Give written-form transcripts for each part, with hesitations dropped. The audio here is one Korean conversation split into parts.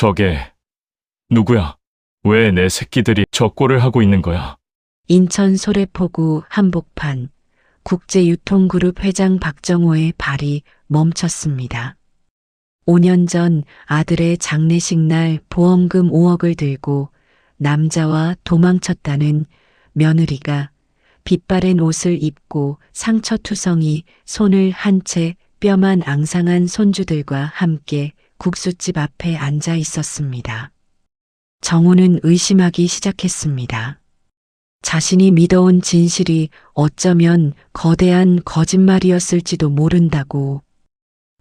저게 누구야? 왜 내 새끼들이 저 꼴을 하고 있는 거야? 인천 소래포구 한복판 국제유통그룹 회장 박정호의 발이 멈췄습니다. 5년 전 아들의 장례식 날 보험금 5억을 들고 남자와 도망쳤다는 며느리가 빛바랜 옷을 입고 상처투성이 손을 한 채 뼈만 앙상한 손주들과 함께 국수집 앞에 앉아 있었습니다. 정호는 의심하기 시작했습니다. 자신이 믿어온 진실이 어쩌면 거대한 거짓말이었을지도 모른다고.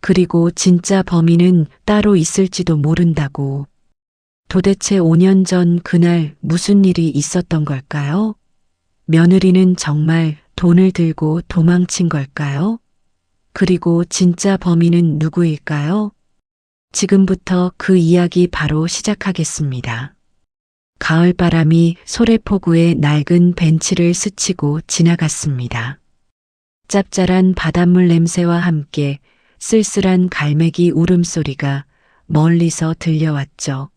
그리고 진짜 범인은 따로 있을지도 모른다고. 도대체 5년 전 그날 무슨 일이 있었던 걸까요? 며느리는 정말 돈을 들고 도망친 걸까요? 그리고 진짜 범인은 누구일까요? 지금부터 그 이야기 바로 시작하겠습니다. 가을바람이 소래포구의 낡은 벤치를 스치고 지나갔습니다. 짭짤한 바닷물 냄새와 함께 쓸쓸한 갈매기 울음소리가 멀리서 들려왔죠.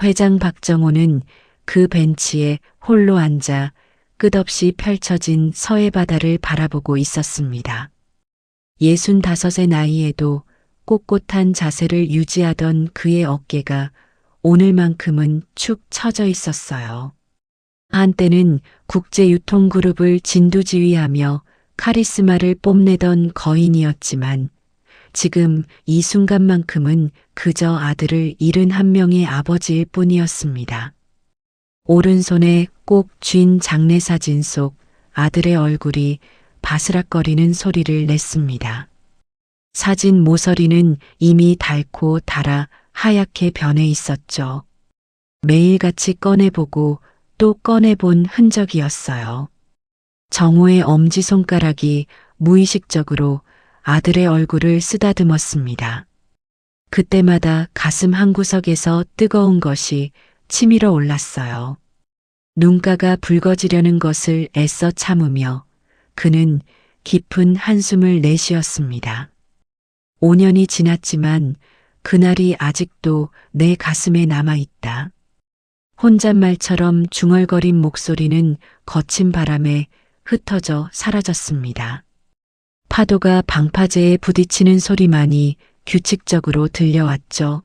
회장 박정호는 그 벤치에 홀로 앉아 끝없이 펼쳐진 서해바다를 바라보고 있었습니다. 65의 나이에도 꼿꼿한 자세를 유지하던 그의 어깨가 오늘만큼은 축 처져 있었어요. 한때는 국제유통그룹을 진두지휘하며 카리스마를 뽐내던 거인이었지만 지금 이 순간만큼은 그저 아들을 잃은 한 명의 아버지일 뿐이었습니다. 오른손에 꼭 쥔 장례사진 속 아들의 얼굴이 바스락거리는 소리를 냈습니다. 사진 모서리는 이미 닳고 닳아 하얗게 변해 있었죠. 매일같이 꺼내보고 또 꺼내본 흔적이었어요. 정호의 엄지손가락이 무의식적으로 아들의 얼굴을 쓰다듬었습니다. 그때마다 가슴 한구석에서 뜨거운 것이 치밀어 올랐어요. 눈가가 붉어지려는 것을 애써 참으며 그는 깊은 한숨을 내쉬었습니다. 5년이 지났지만 그날이 아직도 내 가슴에 남아있다. 혼잣말처럼 중얼거린 목소리는 거친 바람에 흩어져 사라졌습니다. 파도가 방파제에 부딪히는 소리만이 규칙적으로 들려왔죠.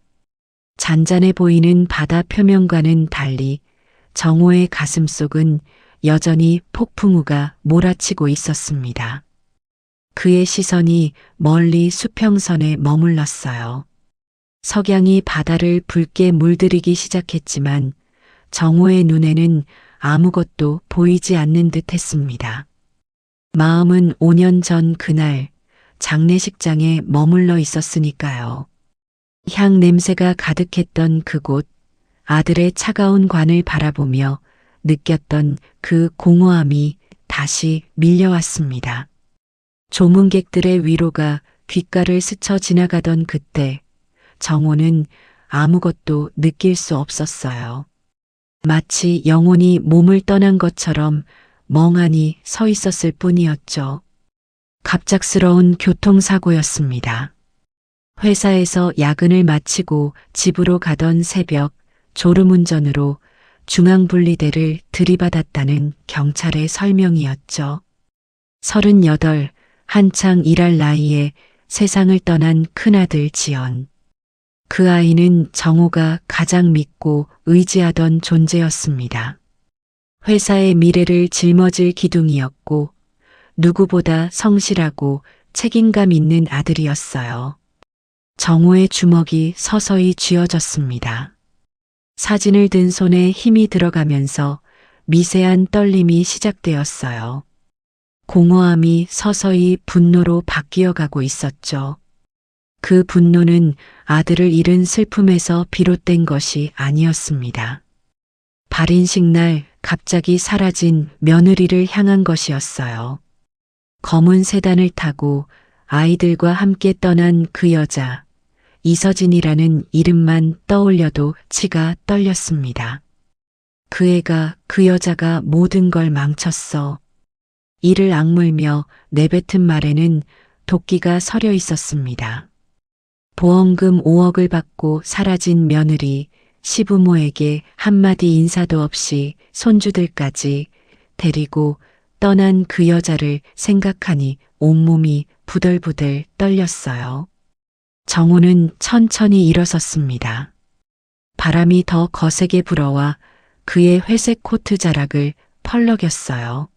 잔잔해 보이는 바다 표면과는 달리 정호의 가슴속은 여전히 폭풍우가 몰아치고 있었습니다. 그의 시선이 멀리 수평선에 머물렀어요. 석양이 바다를 붉게 물들이기 시작했지만 정호의 눈에는 아무것도 보이지 않는 듯 했습니다. 마음은 5년 전 그날 장례식장에 머물러 있었으니까요. 향 냄새가 가득했던 그곳, 아들의 차가운 관을 바라보며 느꼈던 그 공허함이 다시 밀려왔습니다. 조문객들의 위로가 귓가를 스쳐 지나가던 그때 정호는 아무것도 느낄 수 없었어요. 마치 영혼이 몸을 떠난 것처럼 멍하니 서 있었을 뿐이었죠. 갑작스러운 교통사고였습니다. 회사에서 야근을 마치고 집으로 가던 새벽 졸음운전으로 중앙분리대를 들이받았다는 경찰의 설명이었죠. 38, 한창 일할 나이에 세상을 떠난 큰아들 지연. 그 아이는 정호가 가장 믿고 의지하던 존재였습니다. 회사의 미래를 짊어질 기둥이었고 누구보다 성실하고 책임감 있는 아들이었어요. 정호의 주먹이 서서히 쥐어졌습니다. 사진을 든 손에 힘이 들어가면서 미세한 떨림이 시작되었어요. 공허함이 서서히 분노로 바뀌어가고 있었죠. 그 분노는 아들을 잃은 슬픔에서 비롯된 것이 아니었습니다. 발인식 날 갑자기 사라진 며느리를 향한 것이었어요. 검은 세단을 타고 아이들과 함께 떠난 그 여자, 이서진이라는 이름만 떠올려도 치가 떨렸습니다. 그 애가, 그 여자가 모든 걸 망쳤어. 이를 악물며 내뱉은 말에는 도끼가 서려 있었습니다. 보험금 5억을 받고 사라진 며느리, 시부모에게 한마디 인사도 없이 손주들까지 데리고 떠난 그 여자를 생각하니 온몸이 부들부들 떨렸어요. 정호는 천천히 일어섰습니다. 바람이 더 거세게 불어와 그의 회색 코트 자락을 펄럭였어요.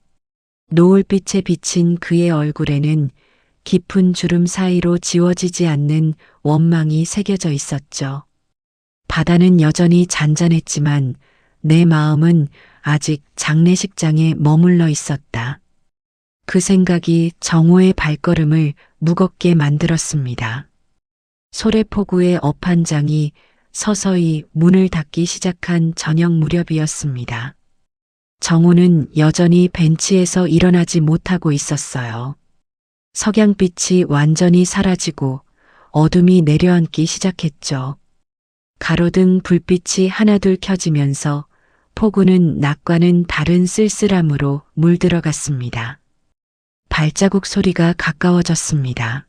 노을빛에 비친 그의 얼굴에는 깊은 주름 사이로 지워지지 않는 원망이 새겨져 있었죠. 바다는 여전히 잔잔했지만 내 마음은 아직 장례식장에 머물러 있었다. 그 생각이 정호의 발걸음을 무겁게 만들었습니다. 소래포구의 업한장이 서서히 문을 닫기 시작한 저녁 무렵이었습니다. 정호는 여전히 벤치에서 일어나지 못하고 있었어요. 석양빛이 완전히 사라지고 어둠이 내려앉기 시작했죠. 가로등 불빛이 하나둘 켜지면서 포구는 낮과는 다른 쓸쓸함으로 물들어갔습니다. 발자국 소리가 가까워졌습니다.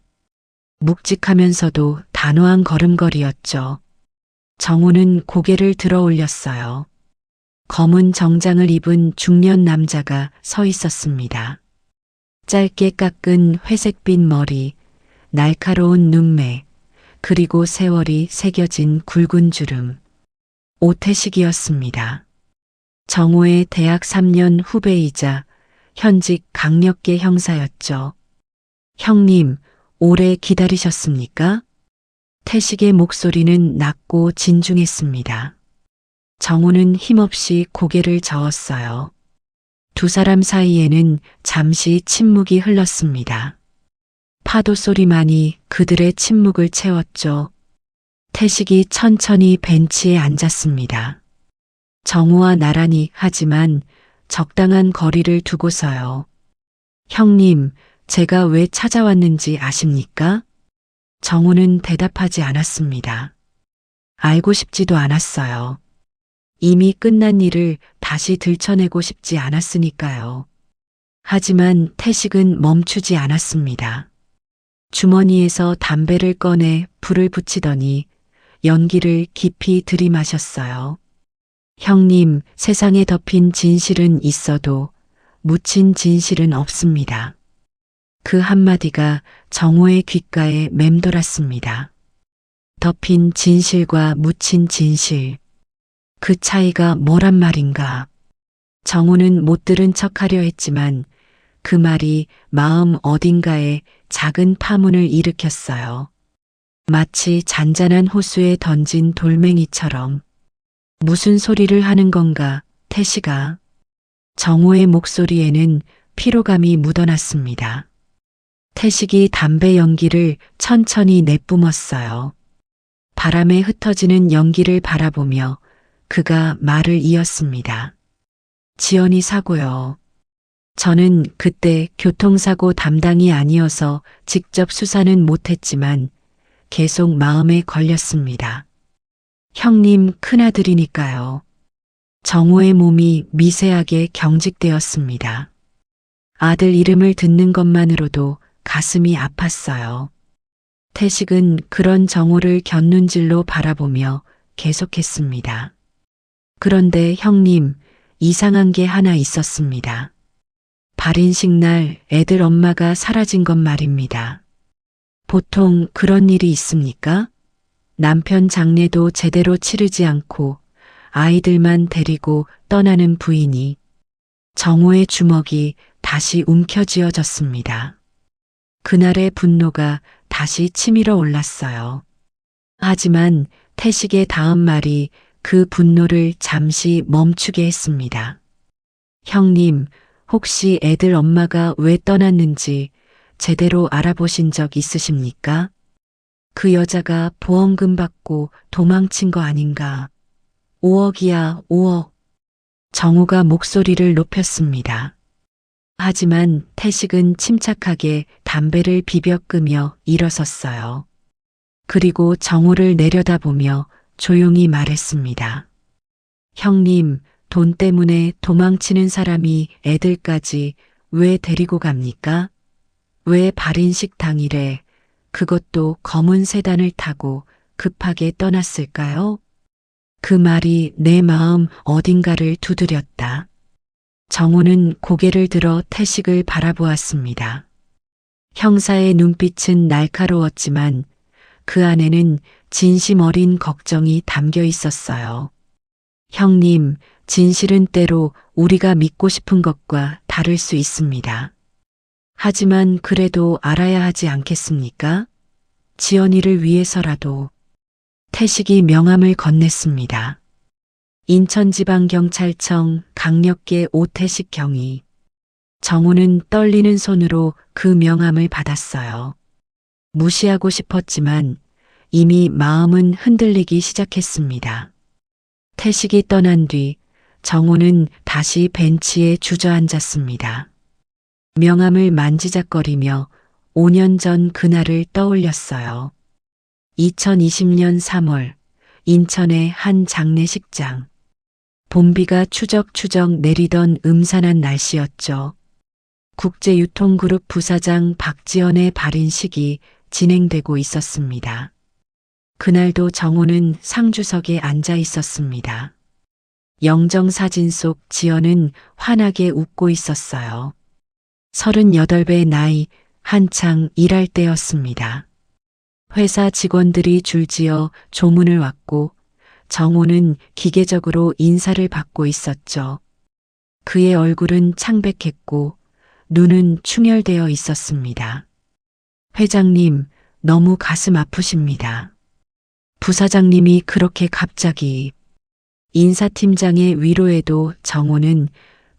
묵직하면서도 단호한 걸음걸이였죠. 정호는 고개를 들어 올렸어요. 검은 정장을 입은 중년 남자가 서 있었습니다. 짧게 깎은 회색빛 머리, 날카로운 눈매, 그리고 세월이 새겨진 굵은 주름. 오태식이었습니다. 정호의 대학 3년 후배이자 현직 강력계 형사였죠. 형님, 오래 기다리셨습니까? 태식의 목소리는 낮고 진중했습니다. 정호는 힘없이 고개를 저었어요. 두 사람 사이에는 잠시 침묵이 흘렀습니다. 파도 소리만이 그들의 침묵을 채웠죠. 태식이 천천히 벤치에 앉았습니다. 정호와 나란히 하지만 적당한 거리를 두고서요. 형님, 제가 왜 찾아왔는지 아십니까? 정호는 대답하지 않았습니다. 알고 싶지도 않았어요. 이미 끝난 일을 다시 들춰내고 싶지 않았으니까요. 하지만 태식은 멈추지 않았습니다. 주머니에서 담배를 꺼내 불을 붙이더니 연기를 깊이 들이마셨어요. 형님, 세상에 덮인 진실은 있어도 묻힌 진실은 없습니다. 그 한마디가 정호의 귓가에 맴돌았습니다. 덮인 진실과 묻힌 진실. 그 차이가 뭐란 말인가. 정호는 못 들은 척하려 했지만 그 말이 마음 어딘가에 작은 파문을 일으켰어요. 마치 잔잔한 호수에 던진 돌멩이처럼. 무슨 소리를 하는 건가, 태식아. 정호의 목소리에는 피로감이 묻어났습니다. 태식이 담배 연기를 천천히 내뿜었어요. 바람에 흩어지는 연기를 바라보며 그가 말을 이었습니다. 지연이 사고요. 저는 그때 교통사고 담당이 아니어서 직접 수사는 못했지만 계속 마음에 걸렸습니다. 형님 큰아들이니까요. 정호의 몸이 미세하게 경직되었습니다. 아들 이름을 듣는 것만으로도 가슴이 아팠어요. 태식은 그런 정호를 곁눈질로 바라보며 계속했습니다. 그런데 형님, 이상한 게 하나 있었습니다. 발인식 날 애들 엄마가 사라진 것 말입니다. 보통 그런 일이 있습니까? 남편 장례도 제대로 치르지 않고 아이들만 데리고 떠나는 부인이. 정호의 주먹이 다시 움켜쥐어졌습니다. 그날의 분노가 다시 치밀어 올랐어요. 하지만 태식의 다음 말이 그 분노를 잠시 멈추게 했습니다. 형님, 혹시 애들 엄마가 왜 떠났는지 제대로 알아보신 적 있으십니까? 그 여자가 보험금 받고 도망친 거 아닌가? 5억이야, 5억. 정호가 목소리를 높였습니다. 하지만 태식은 침착하게 담배를 비벼 끄며 일어섰어요. 그리고 정호를 내려다보며 조용히 말했습니다. 형님, 돈 때문에 도망치는 사람이 애들까지 왜 데리고 갑니까? 왜 발인식 당일에 그것도 검은 세단을 타고 급하게 떠났을까요? 그 말이 내 마음 어딘가를 두드렸다. 정호는 고개를 들어 태식을 바라보았습니다. 형사의 눈빛은 날카로웠지만 그 안에는 진심 어린 걱정이 담겨 있었어요. 형님, 진실은 때로 우리가 믿고 싶은 것과 다를 수 있습니다. 하지만 그래도 알아야 하지 않겠습니까? 지연이를 위해서라도. 태식이 명함을 건넸습니다. 인천지방경찰청 강력계 오태식 경위. 정호는 떨리는 손으로 그 명함을 받았어요. 무시하고 싶었지만 이미 마음은 흔들리기 시작했습니다. 태식이 떠난 뒤 정호는 다시 벤치에 주저앉았습니다. 명함을 만지작거리며 5년 전 그날을 떠올렸어요. 2020년 3월 인천의 한 장례식장. 봄비가 추적추적 내리던 음산한 날씨였죠. 국제유통그룹 부사장 박지연의 발인식이 진행되고 있었습니다. 그날도 정호는 상주석에 앉아 있었습니다. 영정사진 속 지연은 환하게 웃고 있었어요. 38배 나이, 한창 일할 때였습니다. 회사 직원들이 줄지어 조문을 왔고 정호는 기계적으로 인사를 받고 있었죠. 그의 얼굴은 창백했고 눈은 충혈되어 있었습니다. 회장님, 너무 가슴 아프십니다. 부사장님이 그렇게 갑자기. 인사팀장의 위로에도 정호는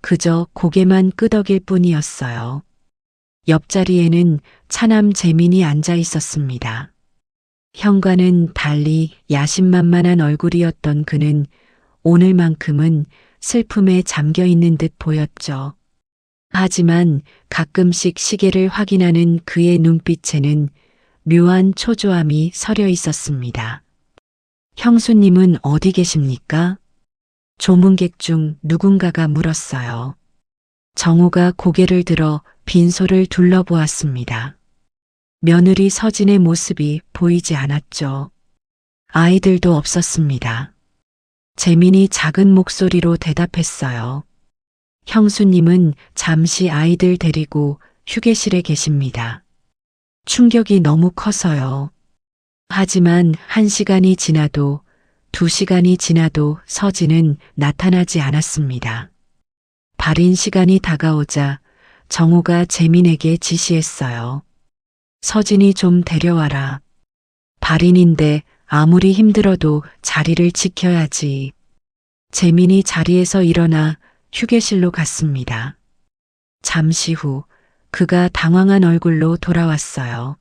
그저 고개만 끄덕일 뿐이었어요. 옆자리에는 차남 재민이 앉아 있었습니다. 형과는 달리 야심만만한 얼굴이었던 그는 오늘만큼은 슬픔에 잠겨 있는 듯 보였죠. 하지만 가끔씩 시계를 확인하는 그의 눈빛에는 묘한 초조함이 서려 있었습니다. 형수님은 어디 계십니까? 조문객 중 누군가가 물었어요. 정호가 고개를 들어 빈소를 둘러보았습니다. 며느리 서진의 모습이 보이지 않았죠. 아이들도 없었습니다. 재민이 작은 목소리로 대답했어요. 형수님은 잠시 아이들 데리고 휴게실에 계십니다. 충격이 너무 커서요. 하지만 1시간이 지나도 2시간이 지나도 서진은 나타나지 않았습니다. 발인 시간이 다가오자 정호가 재민에게 지시했어요. 서진이 좀 데려와라. 발인인데 아무리 힘들어도 자리를 지켜야지. 재민이 자리에서 일어나 휴게실로 갔습니다. 잠시 후 그가 당황한 얼굴로 돌아왔어요.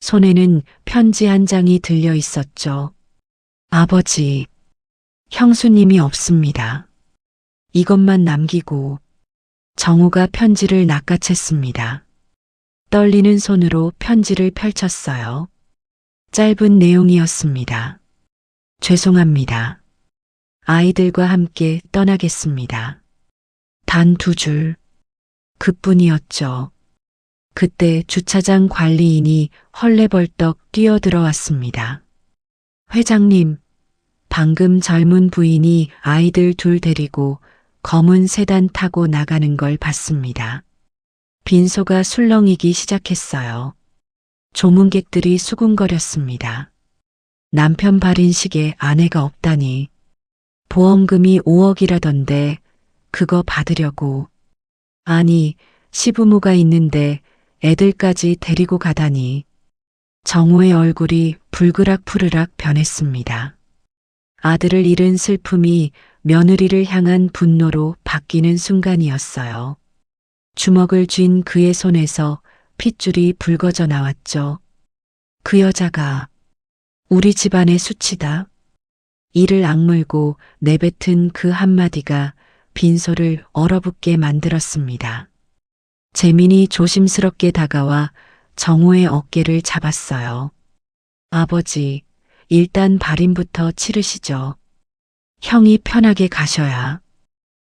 손에는 편지 한 장이 들려 있었죠. 아버지, 형수님이 없습니다. 이것만 남기고. 정호가 편지를 낚아챘습니다. 떨리는 손으로 편지를 펼쳤어요. 짧은 내용이었습니다. 죄송합니다. 아이들과 함께 떠나겠습니다. 단 2줄. 그뿐이었죠. 그때 주차장 관리인이 헐레벌떡 뛰어들어왔습니다. 회장님, 방금 젊은 부인이 아이들 2 데리고 검은 세단 타고 나가는 걸 봤습니다. 빈소가 술렁이기 시작했어요. 조문객들이 수군거렸습니다. 남편 발인식에 아내가 없다니. 보험금이 5억이라던데 그거 받으려고. 아니, 시부모가 있는데 애들까지 데리고 가다니. 정호의 얼굴이 불그락푸르락 변했습니다. 아들을 잃은 슬픔이 며느리를 향한 분노로 바뀌는 순간이었어요. 주먹을 쥔 그의 손에서 핏줄이 붉어져 나왔죠. 그 여자가 우리 집안의 수치다. 이를 악물고 내뱉은 그 한마디가 빈소를 얼어붙게 만들었습니다. 재민이 조심스럽게 다가와 정호의 어깨를 잡았어요. 아버지, 일단 발인부터 치르시죠. 형이 편하게 가셔야.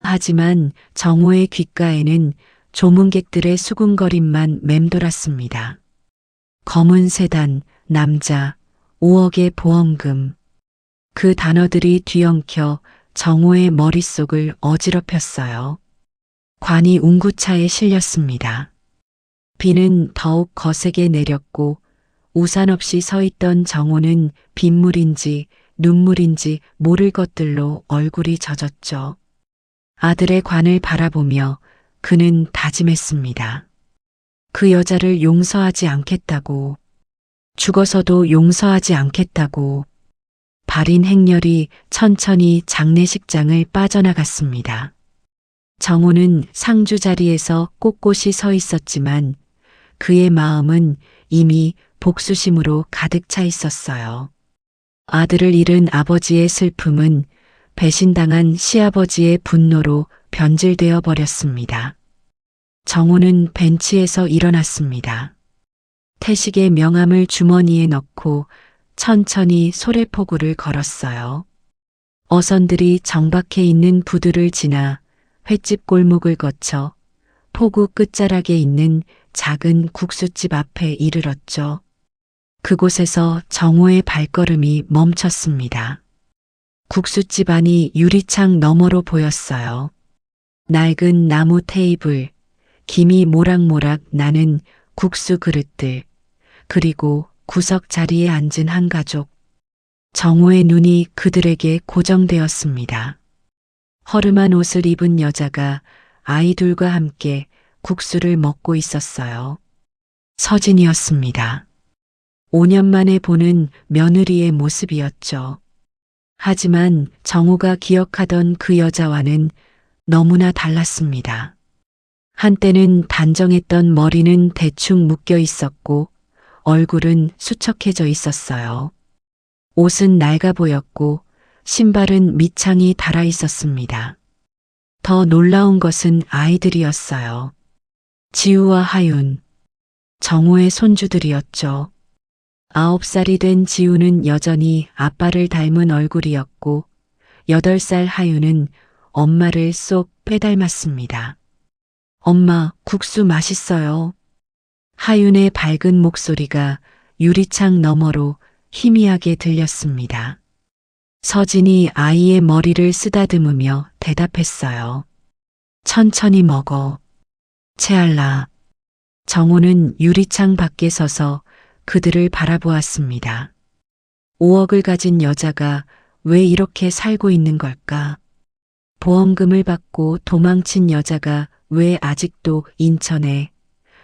하지만 정호의 귓가에는 조문객들의 수군거림만 맴돌았습니다. 검은 세단, 남자, 5억의 보험금. 그 단어들이 뒤엉켜 정호의 머릿속을 어지럽혔어요. 관이 운구차에 실렸습니다. 비는 더욱 거세게 내렸고 우산 없이 서 있던 정호는 빗물인지 눈물인지 모를 것들로 얼굴이 젖었죠. 아들의 관을 바라보며 그는 다짐했습니다. 그 여자를 용서하지 않겠다고, 죽어서도 용서하지 않겠다고. 발인 행렬이 천천히 장례식장을 빠져나갔습니다. 정호는 상주 자리에서 꼿꼿이 서 있었지만 그의 마음은 이미 복수심으로 가득 차 있었어요. 아들을 잃은 아버지의 슬픔은 배신당한 시아버지의 분노로 변질되어 버렸습니다. 정호는 벤치에서 일어났습니다. 태식의 명함을 주머니에 넣고 천천히 소래포구를 걸었어요. 어선들이 정박해 있는 부두를 지나 횟집 골목을 거쳐 포구 끝자락에 있는 작은 국수집 앞에 이르렀죠. 그곳에서 정호의 발걸음이 멈췄습니다. 국수집 안이 유리창 너머로 보였어요. 낡은 나무 테이블, 김이 모락모락 나는 국수 그릇들, 그리고 구석 자리에 앉은 한 가족. 정호의 눈이 그들에게 고정되었습니다. 허름한 옷을 입은 여자가 아이들과 함께 국수를 먹고 있었어요. 서진이었습니다. 5년 만에 보는 며느리의 모습이었죠. 하지만 정호가 기억하던 그 여자와는 너무나 달랐습니다. 한때는 단정했던 머리는 대충 묶여 있었고 얼굴은 수척해져 있었어요. 옷은 낡아 보였고 신발은 밑창이 달아 있었습니다. 더 놀라운 것은 아이들이었어요. 지우와 하윤, 정호의 손주들이었죠. 9살이 된 지우는 여전히 아빠를 닮은 얼굴이었고 8살 하윤은 엄마를 쏙 빼닮았습니다. 엄마, 국수 맛있어요. 하윤의 밝은 목소리가 유리창 너머로 희미하게 들렸습니다. 서진이 아이의 머리를 쓰다듬으며 대답했어요. 천천히 먹어. 채알라. 정호는 유리창 밖에 서서 그들을 바라보았습니다. 5억을 가진 여자가 왜 이렇게 살고 있는 걸까? 보험금을 받고 도망친 여자가 왜 아직도 인천에,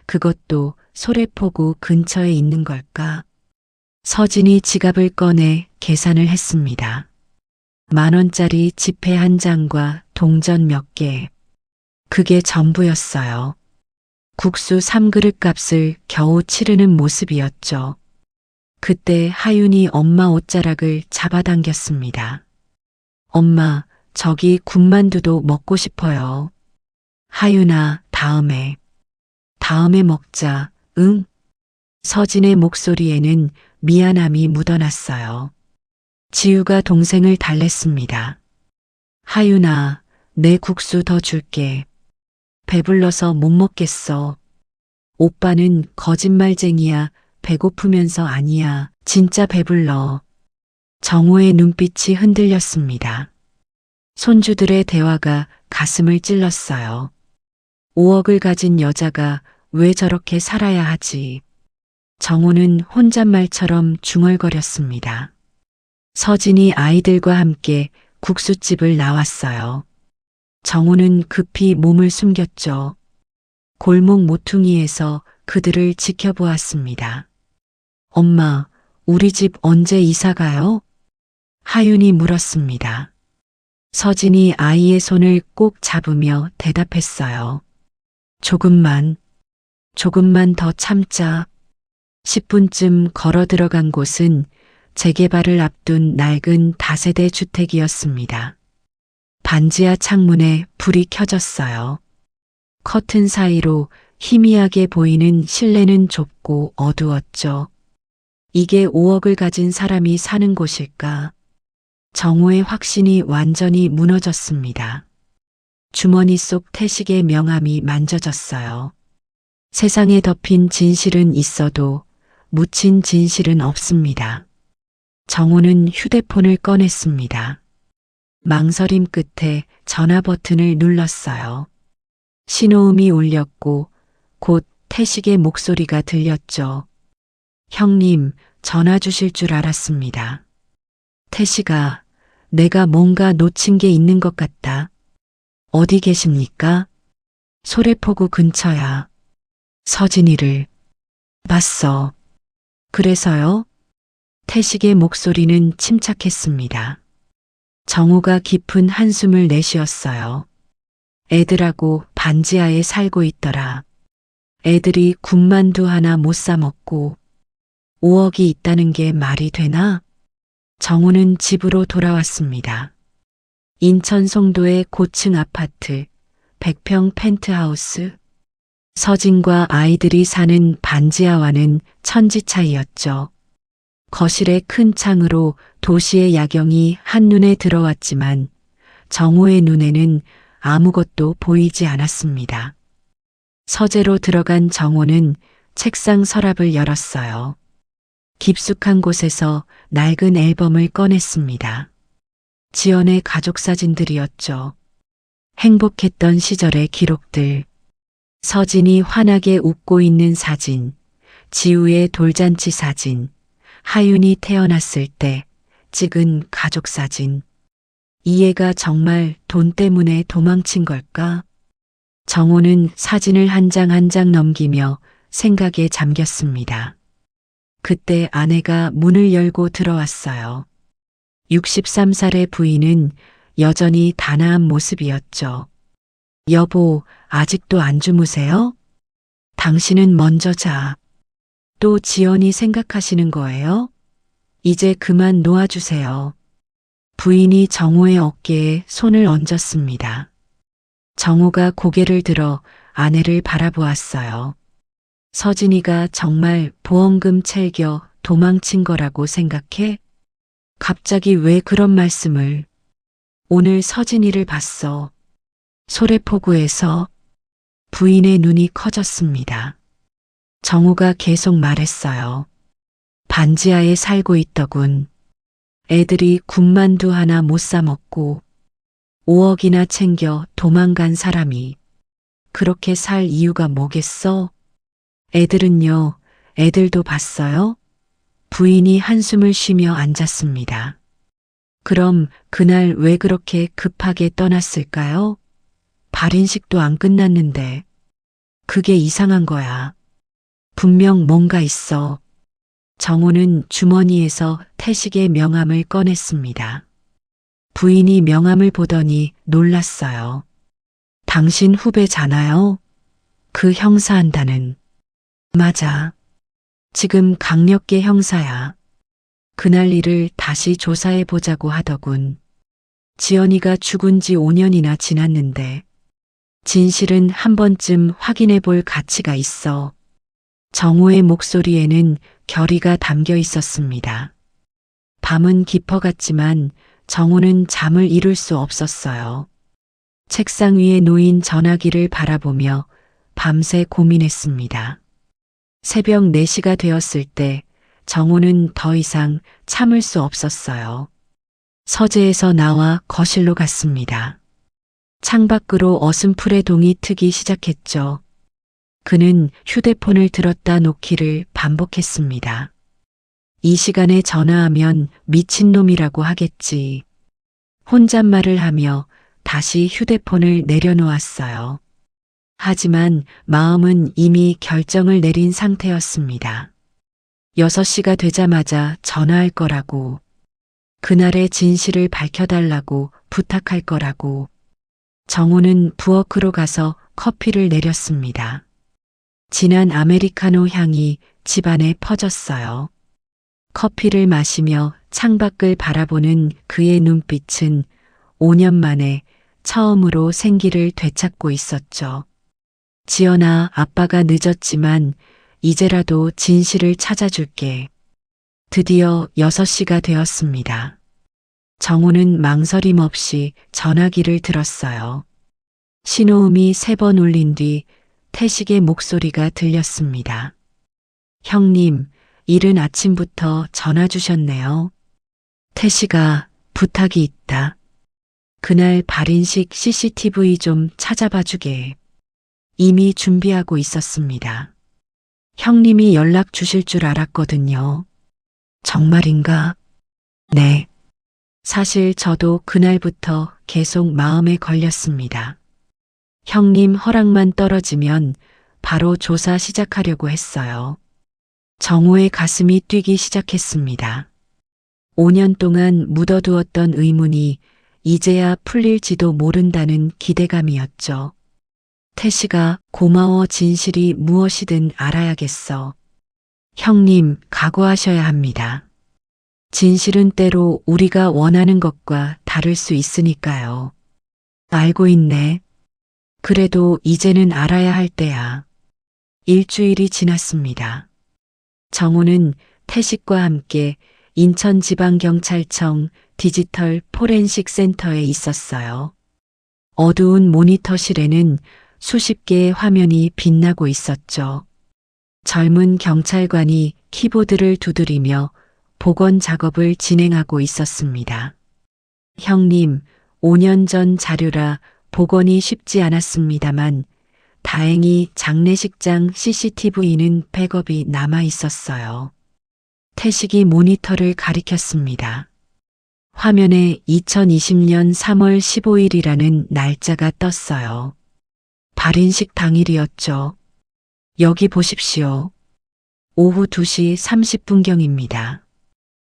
그것도 소래포구 근처에 있는 걸까? 서진이 지갑을 꺼내 계산을 했습니다. 10,000원짜리 지폐 한 장과 동전 몇 개. 그게 전부였어요. 국수 3그릇 값을 겨우 치르는 모습이었죠. 그때 하윤이 엄마 옷자락을 잡아당겼습니다. 엄마, 저기 군만두도 먹고 싶어요. 하윤아, 다음에 먹자, 응? 서진의 목소리에는 미안함이 묻어났어요. 지우가 동생을 달랬습니다. 하윤아, 내 국수 더 줄게. 배불러서 못 먹겠어. 오빠는 거짓말쟁이야. 배고프면서 아니야. 진짜 배불러. 정호의 눈빛이 흔들렸습니다. 손주들의 대화가 가슴을 찔렀어요. 5억을 가진 여자가 왜 저렇게 살아야 하지? 정호는 혼잣말처럼 중얼거렸습니다. 서진이 아이들과 함께 국수집을 나왔어요. 정호는 급히 몸을 숨겼죠. 골목 모퉁이에서 그들을 지켜보았습니다. 엄마, 우리 집 언제 이사 가요? 하윤이 물었습니다. 서진이 아이의 손을 꼭 잡으며 대답했어요. 조금만 더 참자. 10분쯤 걸어 들어간 곳은 재개발을 앞둔 낡은 다세대 주택이었습니다. 반지하 창문에 불이 켜졌어요. 커튼 사이로 희미하게 보이는 실내는 좁고 어두웠죠. 이게 5억을 가진 사람이 사는 곳일까? 정호의 확신이 완전히 무너졌습니다. 주머니 속 태식의 명함이 만져졌어요. 세상에 덮인 진실은 있어도 묻힌 진실은 없습니다. 정호는 휴대폰을 꺼냈습니다. 망설임 끝에 전화 버튼을 눌렀어요. 신호음이 울렸고 곧 태식의 목소리가 들렸죠. 형님, 전화 주실 줄 알았습니다. 태식아, 내가 뭔가 놓친 게 있는 것 같다. 어디 계십니까? 소래포구 근처야. 서진이를 봤어. 그래서요? 태식의 목소리는 침착했습니다. 정우가 깊은 한숨을 내쉬었어요. 애들하고 반지하에 살고 있더라. 애들이 군만두 하나 못 사 먹고 5억이 있다는 게 말이 되나? 정우는 집으로 돌아왔습니다. 인천 송도의 고층 아파트, 100평 펜트하우스. 서진과 아이들이 사는 반지하와는 천지 차이였죠. 거실의 큰 창으로 도시의 야경이 한눈에 들어왔지만 정호의 눈에는 아무것도 보이지 않았습니다. 서재로 들어간 정호는 책상 서랍을 열었어요. 깊숙한 곳에서 낡은 앨범을 꺼냈습니다. 지연의 가족 사진들이었죠. 행복했던 시절의 기록들. 서진이 환하게 웃고 있는 사진, 지우의 돌잔치 사진, 하윤이 태어났을 때 찍은 가족 사진. 이 애가 정말 돈 때문에 도망친 걸까? 정호는 사진을 한 장 한 장 넘기며 생각에 잠겼습니다. 그때 아내가 문을 열고 들어왔어요. 63살의 부인은 여전히 단아한 모습이었죠. 여보, 아직도 안 주무세요? 당신은 먼저 자. 또 지연이 생각하시는 거예요? 이제 그만 놓아주세요. 부인이 정호의 어깨에 손을 얹었습니다. 정호가 고개를 들어 아내를 바라보았어요. 서진이가 정말 보험금 챙겨 도망친 거라고 생각해? 갑자기 왜 그런 말씀을? 오늘 서진이를 봤어. 소래포구에서. 부인의 눈이 커졌습니다. 정우가 계속 말했어요. 반지하에 살고 있더군. 애들이 군만두 하나 못 사 먹고 5억이나 챙겨 도망간 사람이 그렇게 살 이유가 뭐겠어? 애들은요, 애들도 봤어요? 부인이 한숨을 쉬며 앉았습니다. 그럼 그날 왜 그렇게 급하게 떠났을까요? 발인식도 안 끝났는데. 그게 이상한 거야. 분명 뭔가 있어. 정호는 주머니에서 태식의 명함을 꺼냈습니다. 부인이 명함을 보더니 놀랐어요. 당신 후배잖아요. 그 형사한다는. 맞아. 지금 강력계 형사야. 그날 일을 다시 조사해 보자고 하더군. 지연이가 죽은 지 5년이나 지났는데 진실은 한 번쯤 확인해 볼 가치가 있어. 정호의 목소리에는 결의가 담겨 있었습니다. 밤은 깊어갔지만 정호는 잠을 이룰 수 없었어요. 책상 위에 놓인 전화기를 바라보며 밤새 고민했습니다. 새벽 4시가 되었을 때 정호는 더 이상 참을 수 없었어요. 서재에서 나와 거실로 갔습니다. 창밖으로 어슴풀의 동이 트기 시작했죠. 그는 휴대폰을 들었다 놓기를 반복했습니다. 이 시간에 전화하면 미친놈이라고 하겠지. 혼잣말을 하며 다시 휴대폰을 내려놓았어요. 하지만 마음은 이미 결정을 내린 상태였습니다. 6시가 되자마자 전화할 거라고, 그날의 진실을 밝혀달라고 부탁할 거라고. 정호는 부엌으로 가서 커피를 내렸습니다. 진한 아메리카노 향이 집안에 퍼졌어요. 커피를 마시며 창밖을 바라보는 그의 눈빛은 5년 만에 처음으로 생기를 되찾고 있었죠. 지연아, 아빠가 늦었지만 이제라도 진실을 찾아줄게. 드디어 6시가 되었습니다. 정호는 망설임 없이 전화기를 들었어요. 신호음이 3번 울린 뒤 태식의 목소리가 들렸습니다. 형님, 이른 아침부터 전화 주셨네요. 태식아, 부탁이 있다. 그날 발인식 CCTV 좀 찾아봐 주게. 이미 준비하고 있었습니다. 형님이 연락 주실 줄 알았거든요. 정말인가? 네. 사실 저도 그날부터 계속 마음에 걸렸습니다. 형님 허락만 떨어지면 바로 조사 시작하려고 했어요. 정우의 가슴이 뛰기 시작했습니다. 5년 동안 묻어두었던 의문이 이제야 풀릴지도 모른다는 기대감이었죠. 태식아, 고마워. 진실이 무엇이든 알아야겠어. 형님, 각오하셔야 합니다. 진실은 때로 우리가 원하는 것과 다를 수 있으니까요. 알고 있네. 그래도 이제는 알아야 할 때야. 일주일이 지났습니다. 정우는 태식과 함께 인천지방경찰청 디지털 포렌식 센터에 있었어요. 어두운 모니터실에는 수십 개의 화면이 빛나고 있었죠. 젊은 경찰관이 키보드를 두드리며 복원 작업을 진행하고 있었습니다. 형님, 5년 전 자료라 복원이 쉽지 않았습니다만 다행히 장례식장 CCTV는 백업이 남아 있었어요. 태식이 모니터를 가리켰습니다. 화면에 2020년 3월 15일이라는 날짜가 떴어요. 발인식 당일이었죠. 여기 보십시오. 오후 2시 30분경입니다.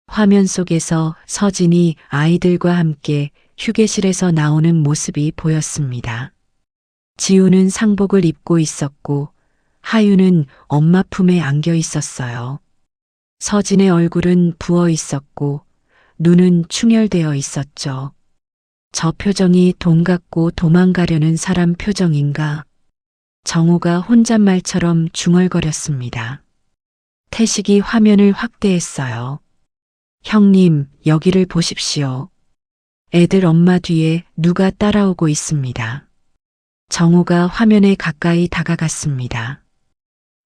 화면 속에서 서진이 아이들과 함께 휴게실에서 나오는 모습이 보였습니다. 지우는 상복을 입고 있었고 하유는 엄마 품에 안겨 있었어요. 서진의 얼굴은 부어 있었고 눈은 충혈되어 있었죠. 저 표정이 돈 갖고 도망가려는 사람 표정인가? 정우가 혼잣말처럼 중얼거렸습니다. 태식이 화면을 확대했어요. 형님, 여기를 보십시오. 애들 엄마 뒤에 누가 따라오고 있습니다. 정우가 화면에 가까이 다가갔습니다.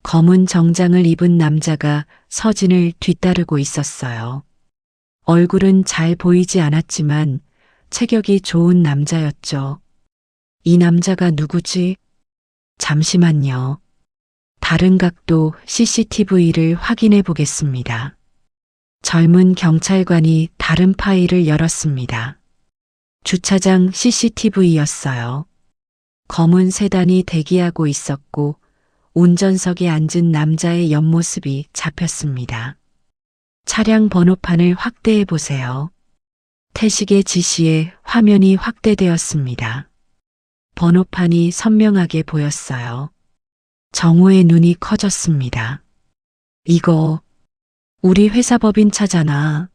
검은 정장을 입은 남자가 서진을 뒤따르고 있었어요. 얼굴은 잘 보이지 않았지만 체격이 좋은 남자였죠. 이 남자가 누구지? 잠시만요. 다른 각도 CCTV를 확인해 보겠습니다. 젊은 경찰관이 다른 파일을 열었습니다. 주차장 CCTV였어요. 검은 세단이 대기하고 있었고 운전석에 앉은 남자의 옆모습이 잡혔습니다. 차량 번호판을 확대해 보세요. 태식의 지시에 화면이 확대되었습니다. 번호판이 선명하게 보였어요. 정우의 눈이 커졌습니다. 이거 우리 회사 법인차잖아.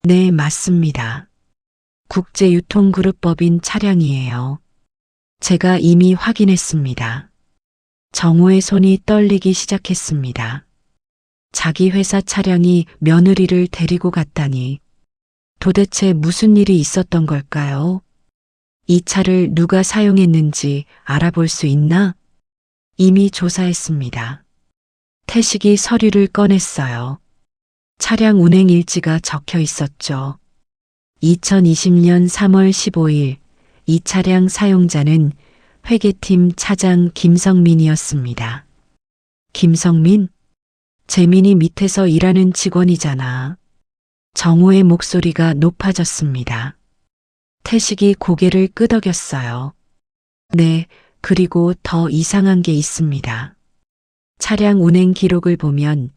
네, 맞습니다. 국제유통그룹 법인 차량이에요. 제가 이미 확인했습니다. 정우의 손이 떨리기 시작했습니다. 자기 회사 차량이 며느리를 데리고 갔다니. 도대체 무슨 일이 있었던 걸까요? 이 차를 누가 사용했는지 알아볼 수 있나? 이미 조사했습니다. 태식이 서류를 꺼냈어요. 차량 운행 일지가 적혀 있었죠. 2020년 3월 15일 이 차량 사용자는 회계팀 차장 김성민이었습니다. 김성민? 재민이 밑에서 일하는 직원이잖아. 정우의 목소리가 높아졌습니다. 태식이 고개를 끄덕였어요. 네, 그리고 더 이상한 게 있습니다. 차량 운행 기록을 보면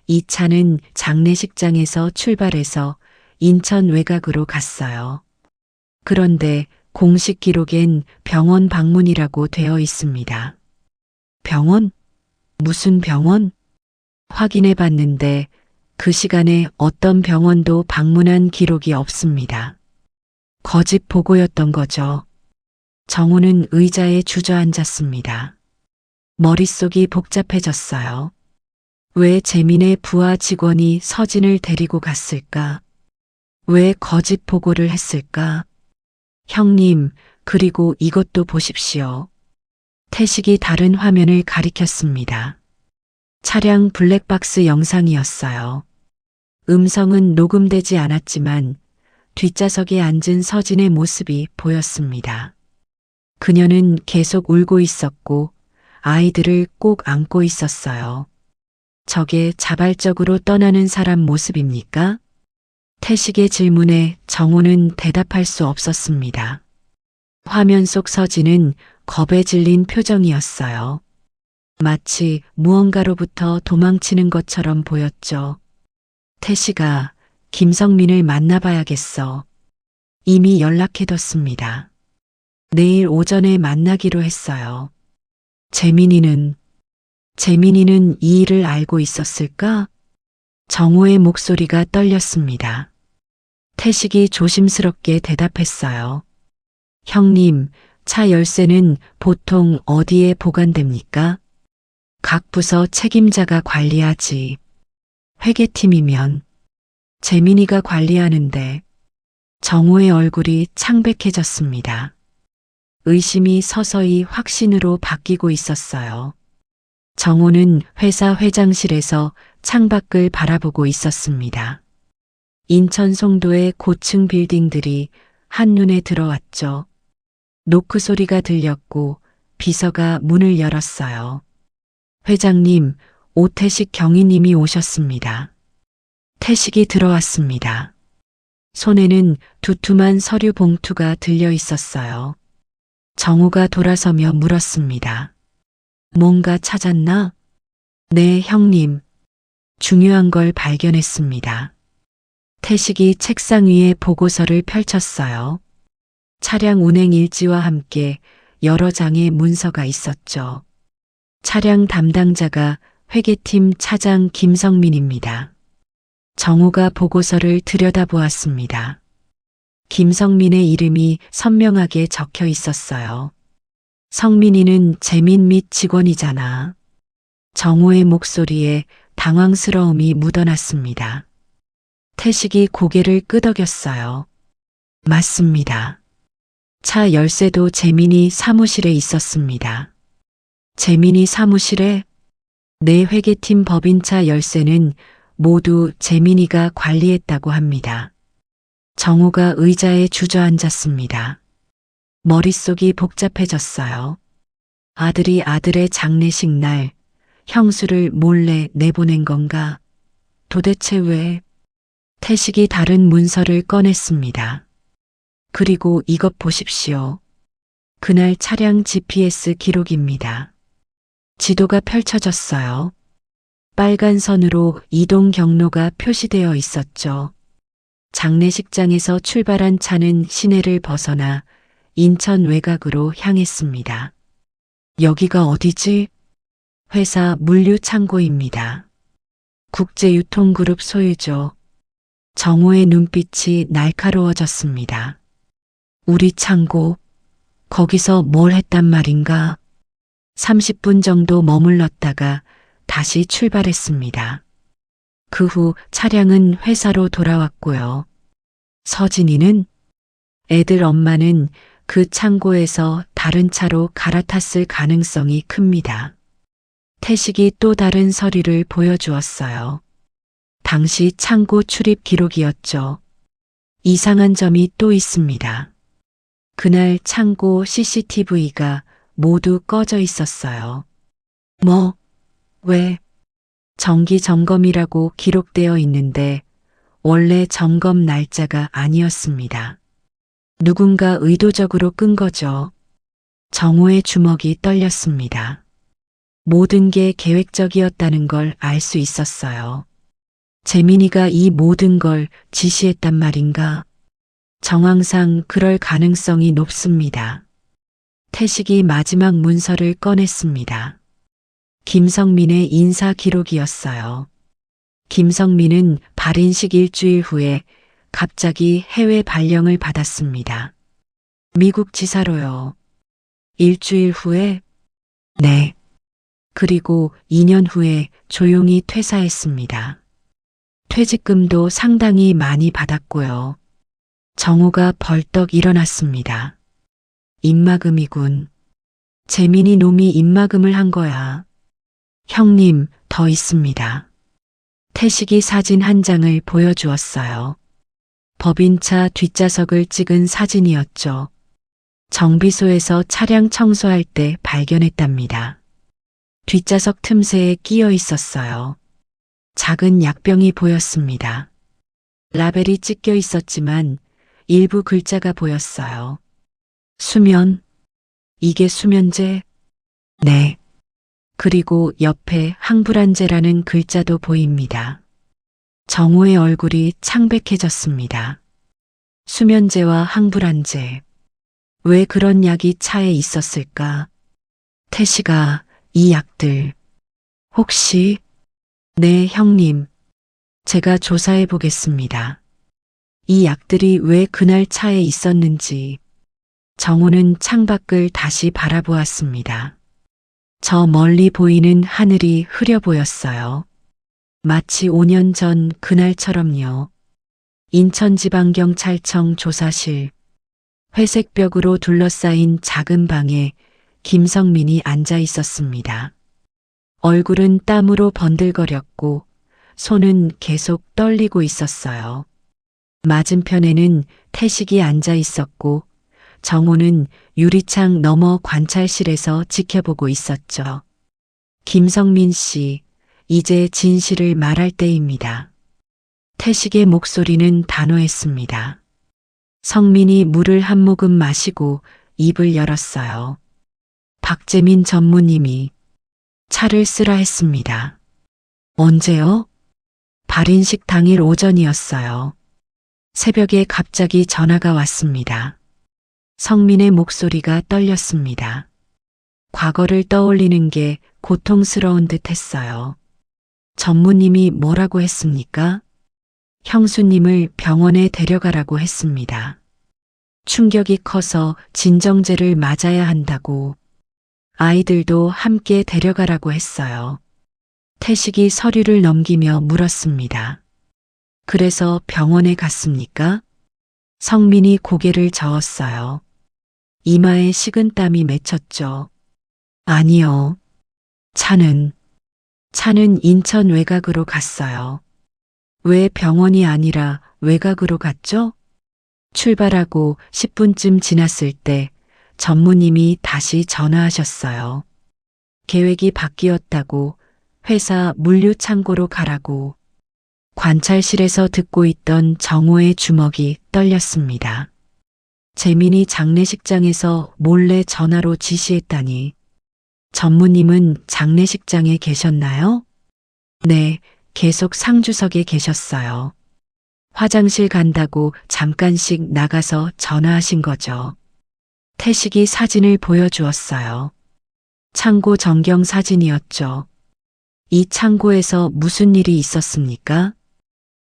이 차는 장례식장에서 출발해서 인천 외곽으로 갔어요. 그런데 공식 기록엔 병원 방문이라고 되어 있습니다. 병원? 무슨 병원? 확인해 봤는데 그 시간에 어떤 병원도 방문한 기록이 없습니다. 거짓 보고였던 거죠. 정우는 의자에 주저앉았습니다. 머릿속이 복잡해졌어요. 왜 재민의 부하 직원이 서진을 데리고 갔을까? 왜 거짓 보고를 했을까? 형님, 그리고 이것도 보십시오. 태식이 다른 화면을 가리켰습니다. 차량 블랙박스 영상이었어요. 음성은 녹음되지 않았지만 뒷좌석에 앉은 서진의 모습이 보였습니다. 그녀는 계속 울고 있었고 아이들을 꼭 안고 있었어요. 저게 자발적으로 떠나는 사람 모습입니까? 태식의 질문에 정호는 대답할 수 없었습니다. 화면 속 서진은 겁에 질린 표정이었어요. 마치 무언가로부터 도망치는 것처럼 보였죠. 태식아, 김성민을 만나봐야겠어. 이미 연락해뒀습니다. 내일 오전에 만나기로 했어요. 재민이는 이 일을 알고 있었을까? 정호의 목소리가 떨렸습니다. 태식이 조심스럽게 대답했어요. 형님, 차 열쇠는 보통 어디에 보관됩니까? 각 부서 책임자가 관리하지. 회계팀이면 재민이가 관리하는데. 정호의 얼굴이 창백해졌습니다. 의심이 서서히 확신으로 바뀌고 있었어요. 정호는 회사 회장실에서 창밖을 바라보고 있었습니다. 인천 송도의 고층 빌딩들이 한눈에 들어왔죠. 노크 소리가 들렸고 비서가 문을 열었어요. 회장님, 오태식 경위님이 오셨습니다. 태식이 들어왔습니다. 손에는 두툼한 서류 봉투가 들려 있었어요. 정우가 돌아서며 물었습니다. 뭔가 찾았나? 네, 형님. 중요한 걸 발견했습니다. 태식이 책상 위에 보고서를 펼쳤어요. 차량 운행 일지와 함께 여러 장의 문서가 있었죠. 차량 담당자가 회계팀 차장 김성민입니다. 정우가 보고서를 들여다보았습니다. 김성민의 이름이 선명하게 적혀 있었어요. 성민이는 재민 및 직원이잖아. 정우의 목소리에 당황스러움이 묻어났습니다. 태식이 고개를 끄덕였어요. 맞습니다. 차 열쇠도 재민이 사무실에 있었습니다. 재민이 사무실에? 내 회계팀 법인차 열쇠는 모두 재민이가 관리했다고 합니다. 정우가 의자에 주저앉았습니다. 머릿속이 복잡해졌어요. 아들이 아들의 장례식 날 형수를 몰래 내보낸 건가? 도대체 왜? 태식이 다른 문서를 꺼냈습니다. 그리고 이것 보십시오. 그날 차량 GPS 기록입니다. 지도가 펼쳐졌어요. 빨간 선으로 이동 경로가 표시되어 있었죠. 장례식장에서 출발한 차는 시내를 벗어나 인천 외곽으로 향했습니다. 여기가 어디지? 회사 물류 창고입니다. 국제유통그룹 소유죠. 정호의 눈빛이 날카로워졌습니다. 우리 창고, 거기서 뭘 했단 말인가? 30분 정도 머물렀다가 다시 출발했습니다. 그 후 차량은 회사로 돌아왔고요. 서진이는? 애들 엄마는 그 창고에서 다른 차로 갈아탔을 가능성이 큽니다. 태식이 또 다른 서류를 보여주었어요. 당시 창고 출입 기록이었죠. 이상한 점이 또 있습니다. 그날 창고 CCTV가 모두 꺼져 있었어요. 뭐? 왜? 정기 점검이라고 기록되어 있는데 원래 점검 날짜가 아니었습니다. 누군가 의도적으로 끈 거죠. 정호의 주먹이 떨렸습니다. 모든 게 계획적이었다는 걸 알 수 있었어요. 재민이가 이 모든 걸 지시했단 말인가? 정황상 그럴 가능성이 높습니다. 태식이 마지막 문서를 꺼냈습니다. 김성민의 인사 기록이었어요. 김성민은 발인식 일주일 후에 갑자기 해외 발령을 받았습니다. 미국 지사로요. 일주일 후에? 네. 그리고 2년 후에 조용히 퇴사했습니다. 퇴직금도 상당히 많이 받았고요. 정우가 벌떡 일어났습니다. 입마금이군. 재민이 놈이 입마금을 한 거야. 형님, 더 있습니다. 태식이 사진 한 장을 보여주었어요. 법인차 뒷좌석을 찍은 사진이었죠. 정비소에서 차량 청소할 때 발견했답니다. 뒷좌석 틈새에 끼어 있었어요. 작은 약병이 보였습니다. 라벨이 찢겨 있었지만 일부 글자가 보였어요. 수면? 이게 수면제? 네. 그리고 옆에 항불안제라는 글자도 보입니다. 정호의 얼굴이 창백해졌습니다. 수면제와 항불안제. 왜 그런 약이 차에 있었을까? 태식아, 이 약들. 혹시? 네, 형님. 제가 조사해 보겠습니다. 이 약들이 왜 그날 차에 있었는지. 정호는 창밖을 다시 바라보았습니다. 저 멀리 보이는 하늘이 흐려 보였어요. 마치 5년 전 그날처럼요. 인천지방경찰청 조사실. 회색 벽으로 둘러싸인 작은 방에 김성민이 앉아 있었습니다. 얼굴은 땀으로 번들거렸고 손은 계속 떨리고 있었어요. 맞은편에는 태식이 앉아 있었고 정호는 유리창 너머 관찰실에서 지켜보고 있었죠. 김성민 씨, 이제 진실을 말할 때입니다. 태식의 목소리는 단호했습니다. 성민이 물을 한 모금 마시고 입을 열었어요. 박재민 전무님이 차를 쓰라 했습니다. 언제요? 발인식 당일 오전이었어요. 새벽에 갑자기 전화가 왔습니다. 성민의 목소리가 떨렸습니다. 과거를 떠올리는 게 고통스러운 듯 했어요. 전무님이 뭐라고 했습니까? 형수님을 병원에 데려가라고 했습니다. 충격이 커서 진정제를 맞아야 한다고. 아이들도 함께 데려가라고 했어요. 태식이 서류를 넘기며 물었습니다. 그래서 병원에 갔습니까? 성민이 고개를 저었어요. 이마에 식은땀이 맺혔죠. 아니요. 차는 인천 외곽으로 갔어요. 왜 병원이 아니라 외곽으로 갔죠? 출발하고 10분쯤 지났을 때 전무님이 다시 전화하셨어요. 계획이 바뀌었다고, 회사 물류 창고로 가라고. 관찰실에서 듣고 있던 정호의 주먹이 떨렸습니다. 재민이 장례식장에서 몰래 전화로 지시했다니. 전무님은 장례식장에 계셨나요? 네, 계속 상주석에 계셨어요. 화장실 간다고 잠깐씩 나가서 전화하신 거죠. 태식이 사진을 보여주었어요. 창고 전경 사진이었죠. 이 창고에서 무슨 일이 있었습니까?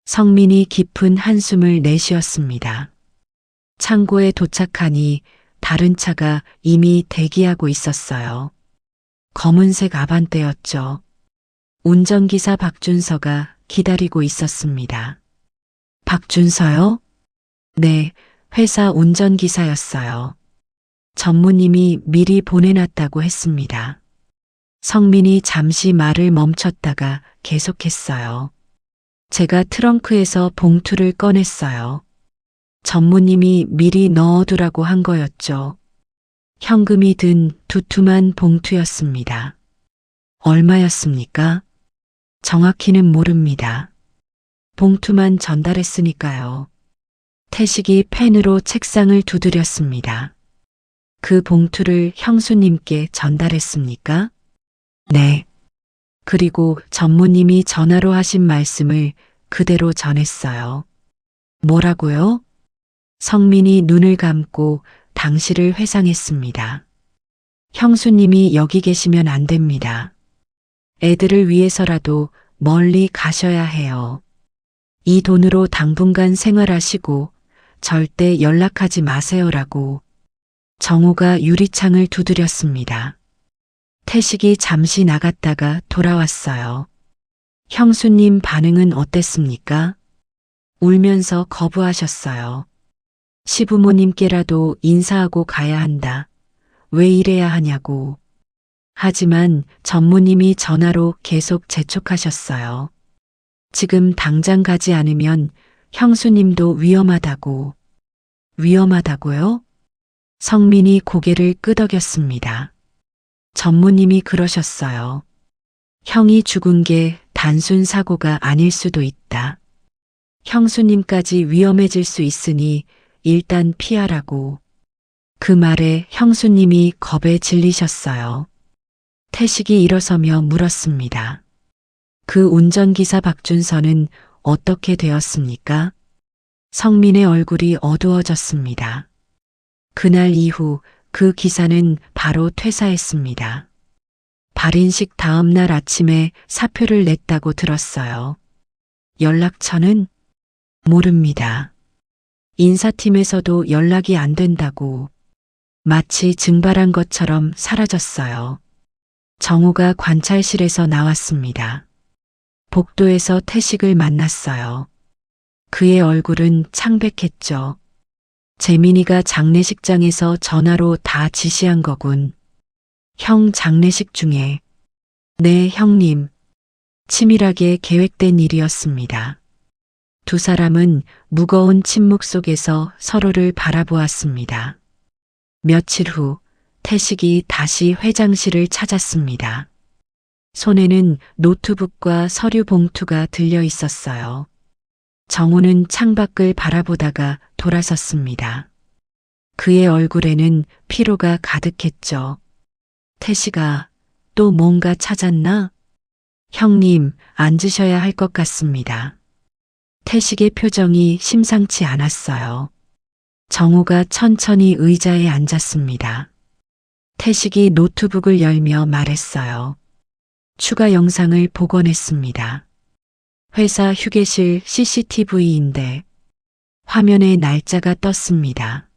성민이 깊은 한숨을 내쉬었습니다. 창고에 도착하니 다른 차가 이미 대기하고 있었어요. 검은색 아반떼였죠. 운전기사 박준서가 기다리고 있었습니다. 박준서요? 네, 회사 운전기사였어요. 전무님이 미리 보내놨다고 했습니다. 성민이 잠시 말을 멈췄다가 계속했어요. 제가 트렁크에서 봉투를 꺼냈어요. 전무님이 미리 넣어두라고 한 거였죠. 현금이 든 두툼한 봉투였습니다. 얼마였습니까? 정확히는 모릅니다. 봉투만 전달했으니까요. 태식이 펜으로 책상을 두드렸습니다. 그 봉투를 형수님께 전달했습니까? 네. 그리고 전무님이 전화로 하신 말씀을 그대로 전했어요. 뭐라고요? 성민이 눈을 감고 당시를 회상했습니다. 형수님이 여기 계시면 안 됩니다. 애들을 위해서라도 멀리 가셔야 해요. 이 돈으로 당분간 생활하시고 절대 연락하지 마세요라고. 정호가 유리창을 두드렸습니다. 태식이 잠시 나갔다가 돌아왔어요. 형수님 반응은 어땠습니까? 울면서 거부하셨어요. 시부모님께라도 인사하고 가야 한다. 왜 이래야 하냐고. 하지만 전무님이 전화로 계속 재촉하셨어요. 지금 당장 가지 않으면 형수님도 위험하다고. 위험하다고요? 성민이 고개를 끄덕였습니다. 전무님이 그러셨어요. 형이 죽은 게 단순 사고가 아닐 수도 있다. 형수님까지 위험해질 수 있으니 일단 피하라고. 그 말에 형수님이 겁에 질리셨어요. 태식이 일어서며 물었습니다. 그 운전기사 박준서는 어떻게 되었습니까? 성민의 얼굴이 어두워졌습니다. 그날 이후 그 기사는 바로 퇴사했습니다. 발인식 다음 날 아침에 사표를 냈다고 들었어요. 연락처는? 모릅니다. 인사팀에서도 연락이 안 된다고. 마치 증발한 것처럼 사라졌어요. 정우가 관찰실에서 나왔습니다. 복도에서 태식을 만났어요. 그의 얼굴은 창백했죠. 재민이가 장례식장에서 전화로 다 지시한 거군. 형 장례식 중에. 네, 형님. 치밀하게 계획된 일이었습니다. 두 사람은 무거운 침묵 속에서 서로를 바라보았습니다. 며칠 후 태식이 다시 회장실을 찾았습니다. 손에는 노트북과 서류 봉투가 들려 있었어요. 정우는 창밖을 바라보다가 돌아섰습니다. 그의 얼굴에는 피로가 가득했죠. 태식아, 또 뭔가 찾았나? 형님, 앉으셔야 할 것 같습니다. 태식의 표정이 심상치 않았어요. 정우가 천천히 의자에 앉았습니다. 태식이 노트북을 열며 말했어요. 추가 영상을 복원했습니다. 회사 휴게실 CCTV인데 화면에 날짜가 떴습니다.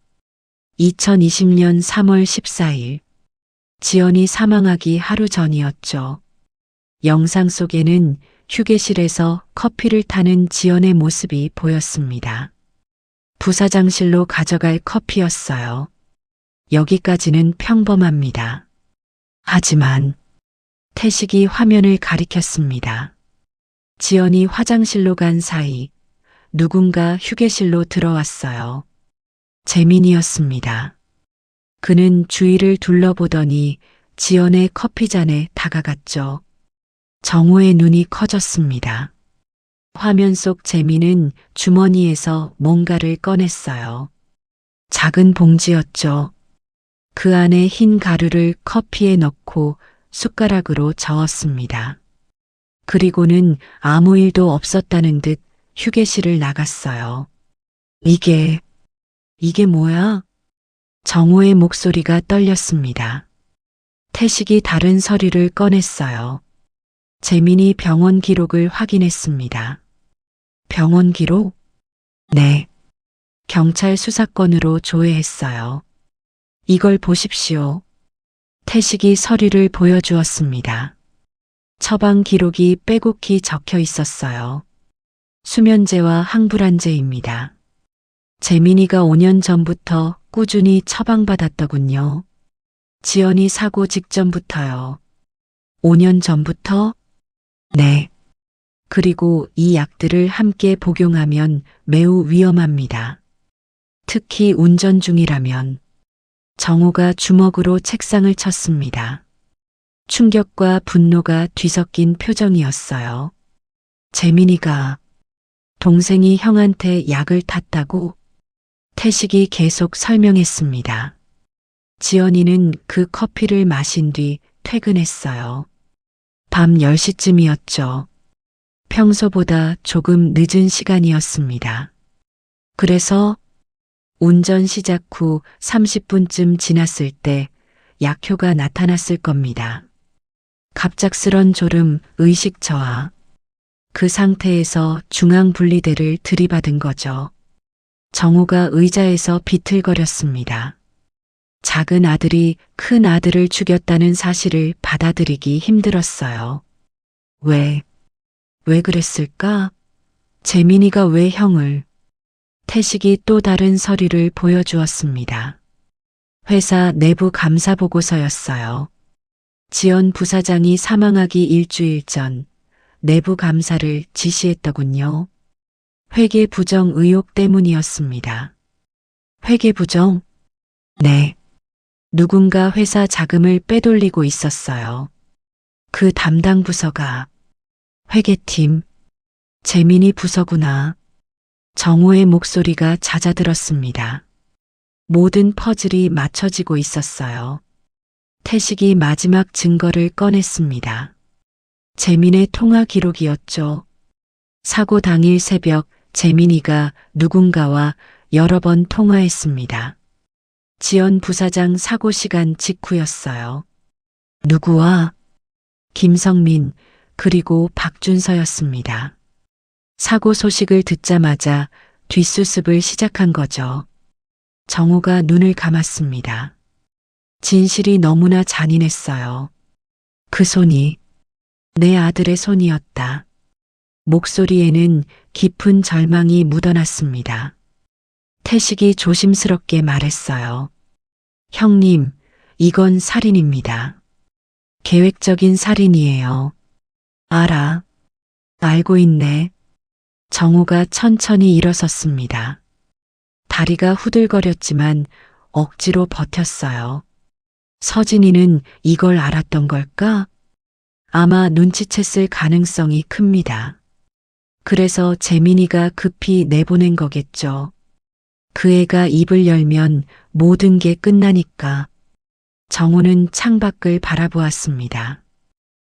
2020년 3월 14일. 지연이 사망하기 하루 전이었죠. 영상 속에는 휴게실에서 커피를 타는 지연의 모습이 보였습니다. 부사장실로 가져갈 커피였어요. 여기까지는 평범합니다. 하지만 태식이 화면을 가리켰습니다. 지연이 화장실로 간 사이 누군가 휴게실로 들어왔어요. 재민이었습니다. 그는 주위를 둘러보더니 지연의 커피잔에 다가갔죠. 정우의 눈이 커졌습니다. 화면 속 재민은 주머니에서 뭔가를 꺼냈어요. 작은 봉지였죠. 그 안에 흰 가루를 커피에 넣고 숟가락으로 저었습니다. 그리고는 아무 일도 없었다는 듯 휴게실을 나갔어요. 이게 뭐야? 정우의 목소리가 떨렸습니다. 태식이 다른 서류를 꺼냈어요. 재민이 병원 기록을 확인했습니다. 병원 기록? 네. 경찰 수사권으로 조회했어요. 이걸 보십시오. 태식이 서류를 보여주었습니다. 처방 기록이 빼곡히 적혀 있었어요. 수면제와 항불안제입니다. 재민이가 5년 전부터 꾸준히 처방받았더군요. 지연이 사고 직전부터요. 5년 전부터? 네. 그리고 이 약들을 함께 복용하면 매우 위험합니다. 특히 운전 중이라면. 정우가 주먹으로 책상을 쳤습니다. 충격과 분노가 뒤섞인 표정이었어요. 재민이가 동생이 형한테 약을 탔다고? 태식이 계속 설명했습니다. 지연이는 그 커피를 마신 뒤 퇴근했어요. 밤 10시쯤이었죠. 평소보다 조금 늦은 시간이었습니다. 그래서 운전 시작 후 30분쯤 지났을 때 약효가 나타났을 겁니다. 갑작스런 졸음, 의식 저하. 그 상태에서 중앙분리대를 들이받은 거죠. 정우가 의자에서 비틀거렸습니다. 작은 아들이 큰 아들을 죽였다는 사실을 받아들이기 힘들었어요. 왜 그랬을까? 재민이가 왜 형을? 태식이 또 다른 서류를 보여주었습니다. 회사 내부 감사 보고서였어요. 지연 부사장이 사망하기 일주일 전 내부 감사를 지시했더군요. 회계 부정 의혹 때문이었습니다. 회계 부정? 네. 누군가 회사 자금을 빼돌리고 있었어요. 그 담당 부서가 회계팀, 재민이 부서구나. 정호의 목소리가 잦아들었습니다. 모든 퍼즐이 맞춰지고 있었어요. 태식이 마지막 증거를 꺼냈습니다. 재민의 통화 기록이었죠. 사고 당일 새벽 재민이가 누군가와 여러 번 통화했습니다. 지연 부사장 사고 시간 직후였어요. 누구와? 김성민 그리고 박준서였습니다. 사고 소식을 듣자마자 뒷수습을 시작한 거죠. 정호가 눈을 감았습니다. 진실이 너무나 잔인했어요. 그 손이 내 아들의 손이었다. 목소리에는 깊은 절망이 묻어났습니다. 태식이 조심스럽게 말했어요. 형님, 이건 살인입니다. 계획적인 살인이에요. 알아. 알고 있네. 정호가 천천히 일어섰습니다. 다리가 후들거렸지만 억지로 버텼어요. 서진이는 이걸 알았던 걸까? 아마 눈치챘을 가능성이 큽니다. 그래서 재민이가 급히 내보낸 거겠죠. 그 애가 입을 열면 모든 게 끝나니까. 정호는 창밖을 바라보았습니다.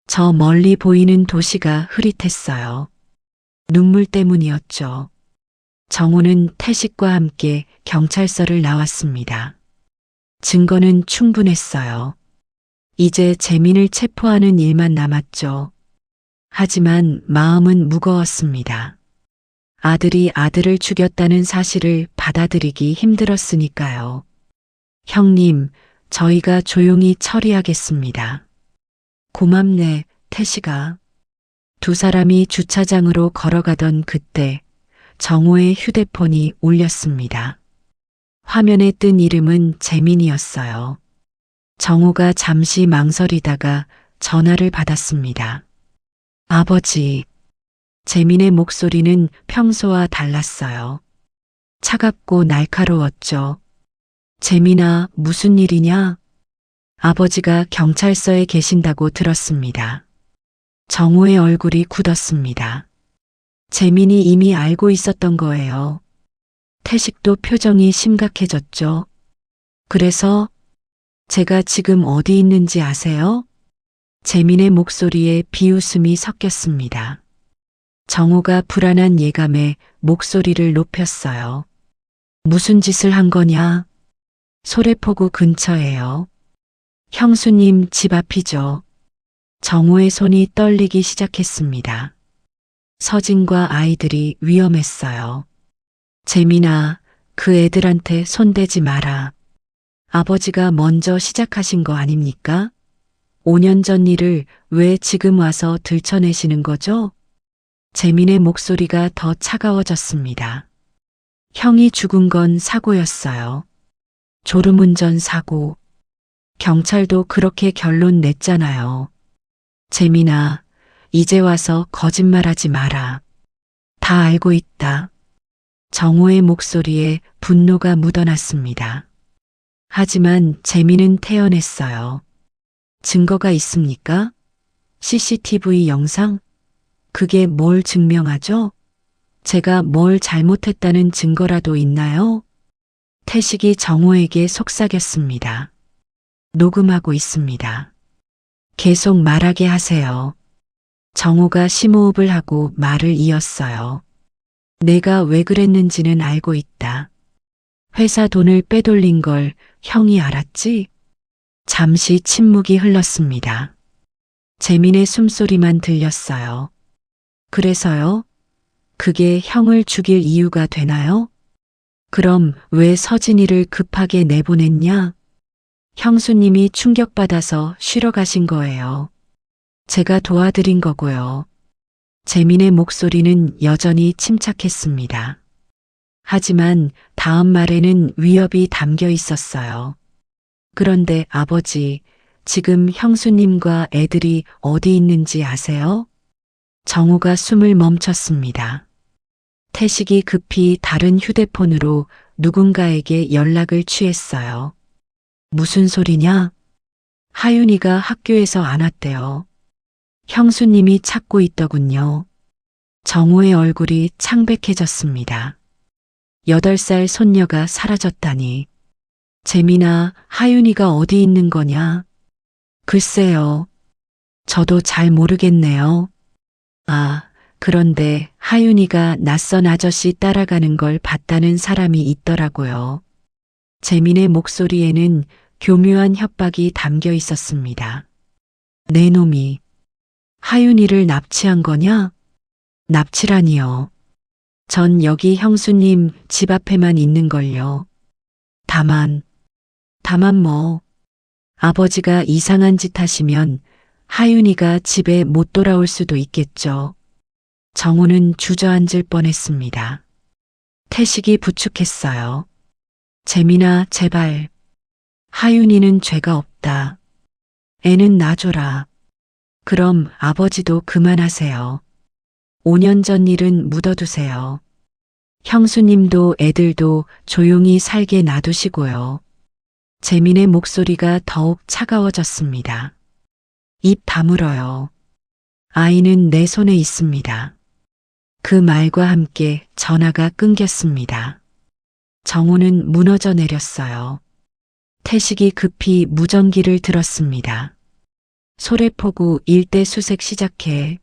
저 멀리 보이는 도시가 흐릿했어요. 눈물 때문이었죠. 정호는 태식과 함께 경찰서를 나왔습니다. 증거는 충분했어요. 이제 재민을 체포하는 일만 남았죠. 하지만 마음은 무거웠습니다. 아들이 아들을 죽였다는 사실을 받아들이기 힘들었으니까요. 형님, 저희가 조용히 처리하겠습니다. 고맙네, 태식아. 두 사람이 주차장으로 걸어가던 그때 정호의 휴대폰이 울렸습니다. 화면에 뜬 이름은 재민이었어요. 정호가 잠시 망설이다가 전화를 받았습니다. 아버지. 재민의 목소리는 평소와 달랐어요. 차갑고 날카로웠죠. 재민아, 무슨 일이냐? 아버지가 경찰서에 계신다고 들었습니다. 정호의 얼굴이 굳었습니다. 재민이 이미 알고 있었던 거예요. 태식도 표정이 심각해졌죠. 그래서 제가 지금 어디 있는지 아세요? 재민의 목소리에 비웃음이 섞였습니다. 정호가 불안한 예감에 목소리를 높였어요. 무슨 짓을 한 거냐? 소래포구 근처예요. 형수님 집 앞이죠. 정호의 손이 떨리기 시작했습니다. 서진과 아이들이 위험했어요. 재민아, 그 애들한테 손대지 마라. 아버지가 먼저 시작하신 거 아닙니까? 5년 전 일을 왜 지금 와서 들춰내시는 거죠? 재민의 목소리가 더 차가워졌습니다. 형이 죽은 건 사고였어요. 졸음운전 사고. 경찰도 그렇게 결론 냈잖아요. 재민아, 이제 와서 거짓말하지 마라. 다 알고 있다. 정호의 목소리에 분노가 묻어났습니다. 하지만 재민은 태연했어요. 증거가 있습니까? CCTV 영상? 그게 뭘 증명하죠? 제가 뭘 잘못했다는 증거라도 있나요? 태식이 정호에게 속삭였습니다. 녹음하고 있습니다. 계속 말하게 하세요. 정호가 심호흡을 하고 말을 이었어요. 내가 왜 그랬는지는 알고 있다. 회사 돈을 빼돌린 걸 형이 알았지? 잠시 침묵이 흘렀습니다. 재민의 숨소리만 들렸어요. 그래서요? 그게 형을 죽일 이유가 되나요? 그럼 왜 서진이를 급하게 내보냈냐? 형수님이 충격받아서 쉬러 가신 거예요. 제가 도와드린 거고요. 재민의 목소리는 여전히 침착했습니다. 하지만 다음 말에는 위협이 담겨 있었어요. 그런데 아버지, 지금 형수님과 애들이 어디 있는지 아세요? 정우가 숨을 멈췄습니다. 태식이 급히 다른 휴대폰으로 누군가에게 연락을 취했어요. 무슨 소리냐? 하윤이가 학교에서 안 왔대요. 형수님이 찾고 있더군요. 정우의 얼굴이 창백해졌습니다. 8살 손녀가 사라졌다니. 재민아, 하윤이가 어디 있는 거냐? 글쎄요. 저도 잘 모르겠네요. 아, 그런데 하윤이가 낯선 아저씨 따라가는 걸 봤다는 사람이 있더라고요. 재민의 목소리에는 교묘한 협박이 담겨 있었습니다. 내 놈이 하윤이를 납치한 거냐? 납치라니요. 전 여기 형수님 집 앞에만 있는걸요. 다만 뭐, 아버지가 이상한 짓 하시면 하윤이가 집에 못 돌아올 수도 있겠죠. 정우는 주저앉을 뻔했습니다. 태식이 부축했어요. 재민아, 제발. 하윤이는 죄가 없다. 애는 놔줘라. 그럼 아버지도 그만하세요. 5년 전 일은 묻어두세요. 형수님도 애들도 조용히 살게 놔두시고요. 재민의 목소리가 더욱 차가워졌습니다. 입 다물어요. 아이는 내 손에 있습니다. 그 말과 함께 전화가 끊겼습니다. 정우는 무너져 내렸어요. 태식이 급히 무전기를 들었습니다. 소래포구 일대 수색 시작해.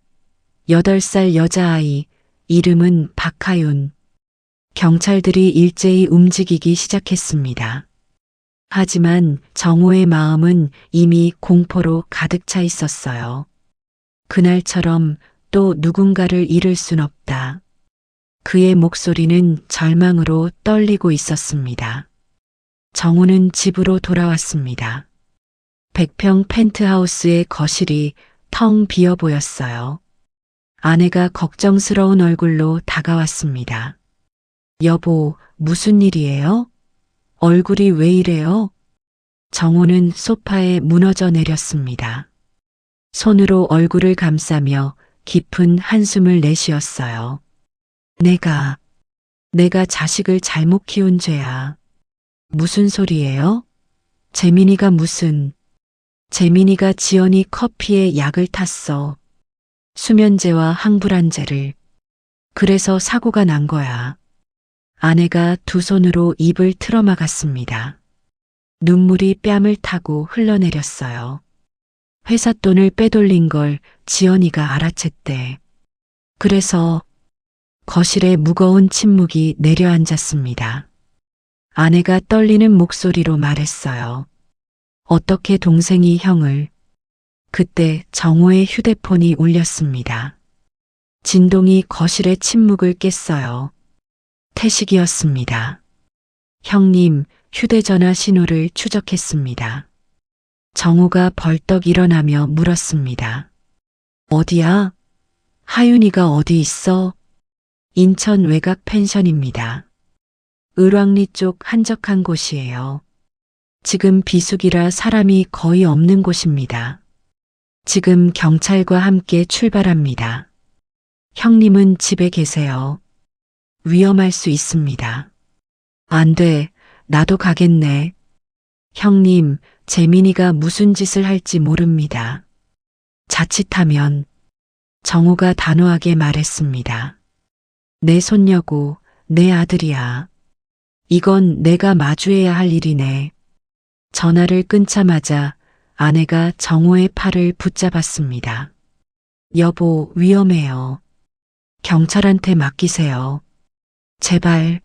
8살 여자아이, 이름은 박하윤. 경찰들이 일제히 움직이기 시작했습니다. 하지만 정우의 마음은 이미 공포로 가득 차 있었어요. 그날처럼 또 누군가를 잃을 순 없다. 그의 목소리는 절망으로 떨리고 있었습니다. 정우는 집으로 돌아왔습니다. 100평 펜트하우스의 거실이 텅 비어 보였어요. 아내가 걱정스러운 얼굴로 다가왔습니다. 여보, 무슨 일이에요? 얼굴이 왜 이래요? 정우는 소파에 무너져 내렸습니다. 손으로 얼굴을 감싸며 깊은 한숨을 내쉬었어요. 내가 자식을 잘못 키운 죄야. 무슨 소리예요? 재민이가 지연이 커피에 약을 탔어. 수면제와 항불안제를. 그래서 사고가 난 거야. 아내가 두 손으로 입을 틀어막았습니다. 눈물이 뺨을 타고 흘러내렸어요. 회사 돈을 빼돌린 걸 지연이가 알아챘대. 그래서 거실에 무거운 침묵이 내려앉았습니다. 아내가 떨리는 목소리로 말했어요. 어떻게 동생이 형을. 그때 정우의 휴대폰이 울렸습니다. 진동이 거실의 침묵을 깼어요. 태식이었습니다. 형님, 휴대전화 신호를 추적했습니다. 정우가 벌떡 일어나며 물었습니다. 어디야? 하윤이가 어디 있어? 인천 외곽 펜션입니다. 을왕리 쪽 한적한 곳이에요. 지금 비수기라 사람이 거의 없는 곳입니다. 지금 경찰과 함께 출발합니다. 형님은 집에 계세요. 위험할 수 있습니다. 안 돼, 나도 가겠네. 형님, 재민이가 무슨 짓을 할지 모릅니다. 자칫하면. 정우가 단호하게 말했습니다. 내 손녀고 내 아들이야. 이건 내가 마주해야 할 일이네. 전화를 끊자마자 아내가 정우의 팔을 붙잡았습니다. 여보, 위험해요. 경찰한테 맡기세요. 제발.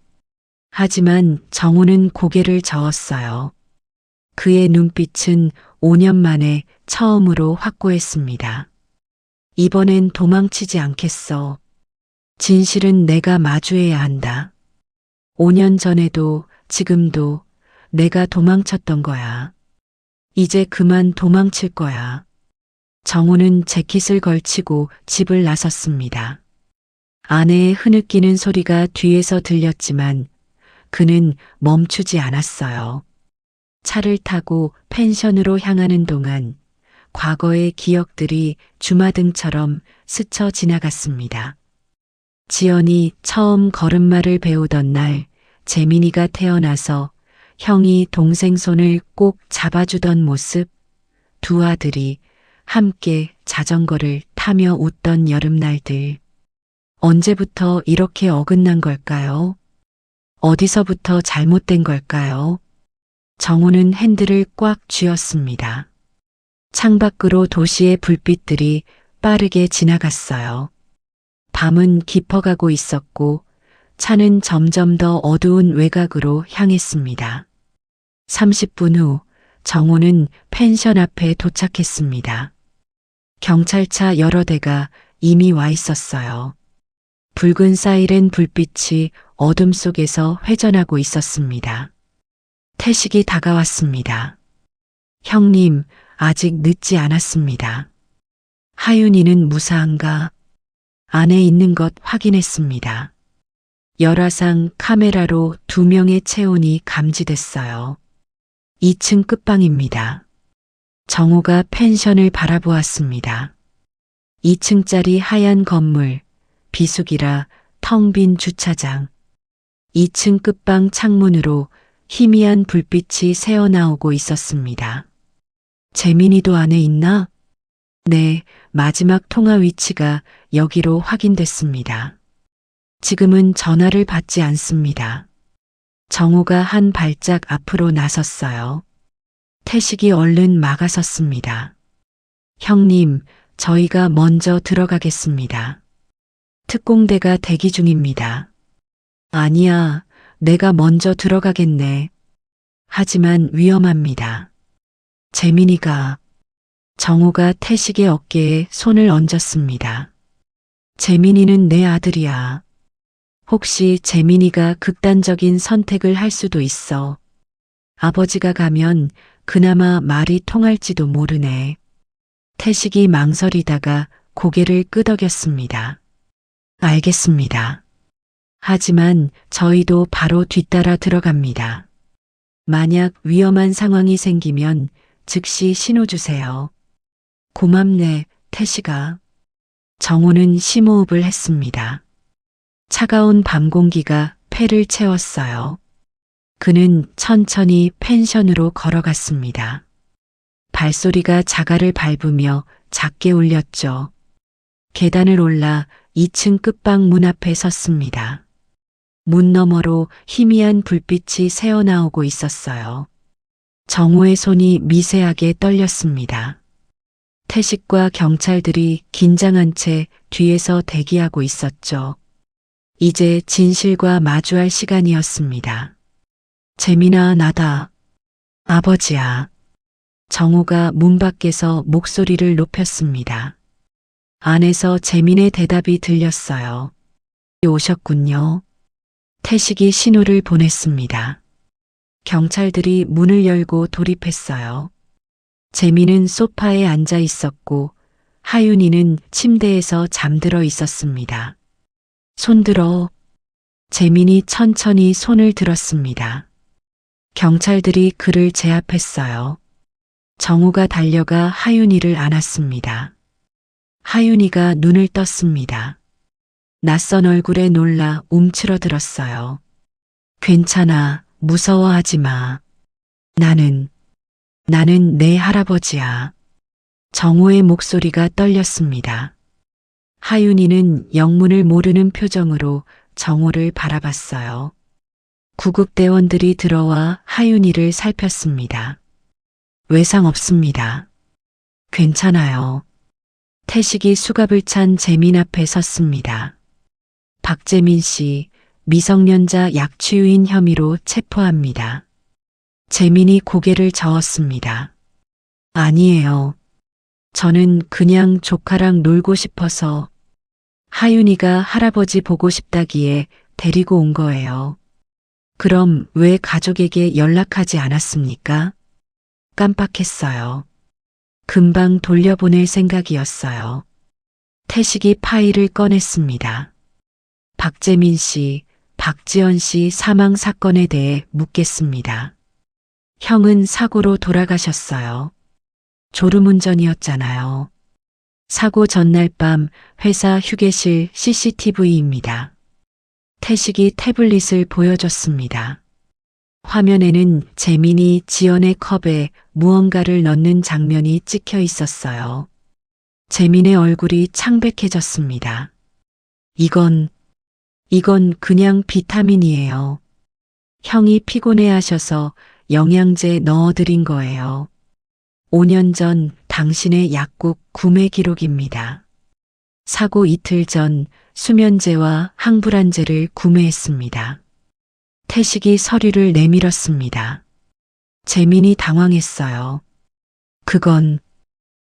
하지만 정우는 고개를 저었어요. 그의 눈빛은 5년 만에 처음으로 확고했습니다. 이번엔 도망치지 않겠어. 진실은 내가 마주해야 한다. 5년 전에도 지금도 내가 도망쳤던 거야. 이제 그만 도망칠 거야. 정우는 재킷을 걸치고 집을 나섰습니다. 아내의 흐느끼는 소리가 뒤에서 들렸지만 그는 멈추지 않았어요. 차를 타고 펜션으로 향하는 동안 과거의 기억들이 주마등처럼 스쳐 지나갔습니다. 지연이 처음 걸음마를 배우던 날, 재민이가 태어나서 형이 동생 손을 꼭 잡아주던 모습, 두 아들이 함께 자전거를 타며 웃던 여름날들. 언제부터 이렇게 어긋난 걸까요? 어디서부터 잘못된 걸까요? 정우는 핸들을 꽉 쥐었습니다. 창밖으로 도시의 불빛들이 빠르게 지나갔어요. 밤은 깊어가고 있었고 차는 점점 더 어두운 외곽으로 향했습니다. 30분 후 정우는 펜션 앞에 도착했습니다. 경찰차 여러 대가 이미 와 있었어요. 붉은 사이렌 불빛이 어둠 속에서 회전하고 있었습니다. 태식이 다가왔습니다. 형님, 아직 늦지 않았습니다. 하윤이는 무사한가? 안에 있는 것 확인했습니다. 열화상 카메라로 2명의 체온이 감지됐어요. 2층 끝방입니다. 정우가 펜션을 바라보았습니다. 2층짜리 하얀 건물, 비수기라 텅 빈 주차장. 2층 끝방 창문으로 희미한 불빛이 새어나오고 있었습니다. 재민이도 안에 있나? 네, 마지막 통화 위치가 여기로 확인됐습니다. 지금은 전화를 받지 않습니다. 정우가 한 발짝 앞으로 나섰어요. 태식이 얼른 막아섰습니다. 형님, 저희가 먼저 들어가겠습니다. 특공대가 대기 중입니다. 아니야, 내가 먼저 들어가겠네. 하지만 위험합니다. 재민이가. 정우가 태식의 어깨에 손을 얹었습니다. 재민이는 내 아들이야. 혹시 재민이가 극단적인 선택을 할 수도 있어. 아버지가 가면 그나마 말이 통할지도 모르네. 태식이 망설이다가 고개를 끄덕였습니다. 알겠습니다. 하지만 저희도 바로 뒤따라 들어갑니다. 만약 위험한 상황이 생기면 즉시 신호 주세요. 고맙네, 태식아. 정우는 심호흡을 했습니다. 차가운 밤 공기가 폐를 채웠어요. 그는 천천히 펜션으로 걸어갔습니다. 발소리가 자갈을 밟으며 작게 울렸죠. 계단을 올라 2층 끝방 문 앞에 섰습니다. 문 너머로 희미한 불빛이 새어나오고 있었어요. 정우의 손이 미세하게 떨렸습니다. 태식과 경찰들이 긴장한 채 뒤에서 대기하고 있었죠. 이제 진실과 마주할 시간이었습니다. 재민아, 나다. 아버지야. 정우가 문 밖에서 목소리를 높였습니다. 안에서 재민의 대답이 들렸어요. 오셨군요. 태식이 신호를 보냈습니다. 경찰들이 문을 열고 돌입했어요. 재민은 소파에 앉아 있었고 하윤이는 침대에서 잠들어 있었습니다. 손들어. 재민이 천천히 손을 들었습니다. 경찰들이 그를 제압했어요. 정우가 달려가 하윤이를 안았습니다. 하윤이가 눈을 떴습니다. 낯선 얼굴에 놀라 움츠러들었어요. 괜찮아, 무서워하지 마. 나는 내 할아버지야. 정우의 목소리가 떨렸습니다. 하윤이는 영문을 모르는 표정으로 정우를 바라봤어요. 구급대원들이 들어와 하윤이를 살폈습니다. 외상 없습니다. 괜찮아요. 태식이 수갑을 찬 재민 앞에 섰습니다. 박재민 씨, 미성년자 약취유인 혐의로 체포합니다. 재민이 고개를 저었습니다. 아니에요. 저는 그냥 조카랑 놀고 싶어서. 하윤이가 할아버지 보고 싶다기에 데리고 온 거예요. 그럼 왜 가족에게 연락하지 않았습니까? 깜빡했어요. 금방 돌려보낼 생각이었어요. 태식이 파일을 꺼냈습니다. 박재민 씨, 박지연 씨 사망 사건에 대해 묻겠습니다. 형은 사고로 돌아가셨어요. 졸음운전이었잖아요. 사고 전날 밤 회사 휴게실 CCTV입니다. 태식이 태블릿을 보여줬습니다. 화면에는 재민이 지연의 컵에 무언가를 넣는 장면이 찍혀 있었어요. 재민의 얼굴이 창백해졌습니다. 이건 그냥 비타민이에요. 형이 피곤해 하셔서 영양제 넣어드린 거예요. 5년 전 당신의 약국 구매 기록입니다. 사고 이틀 전 수면제와 항불안제를 구매했습니다. 태식이 서류를 내밀었습니다. 재민이 당황했어요. 그건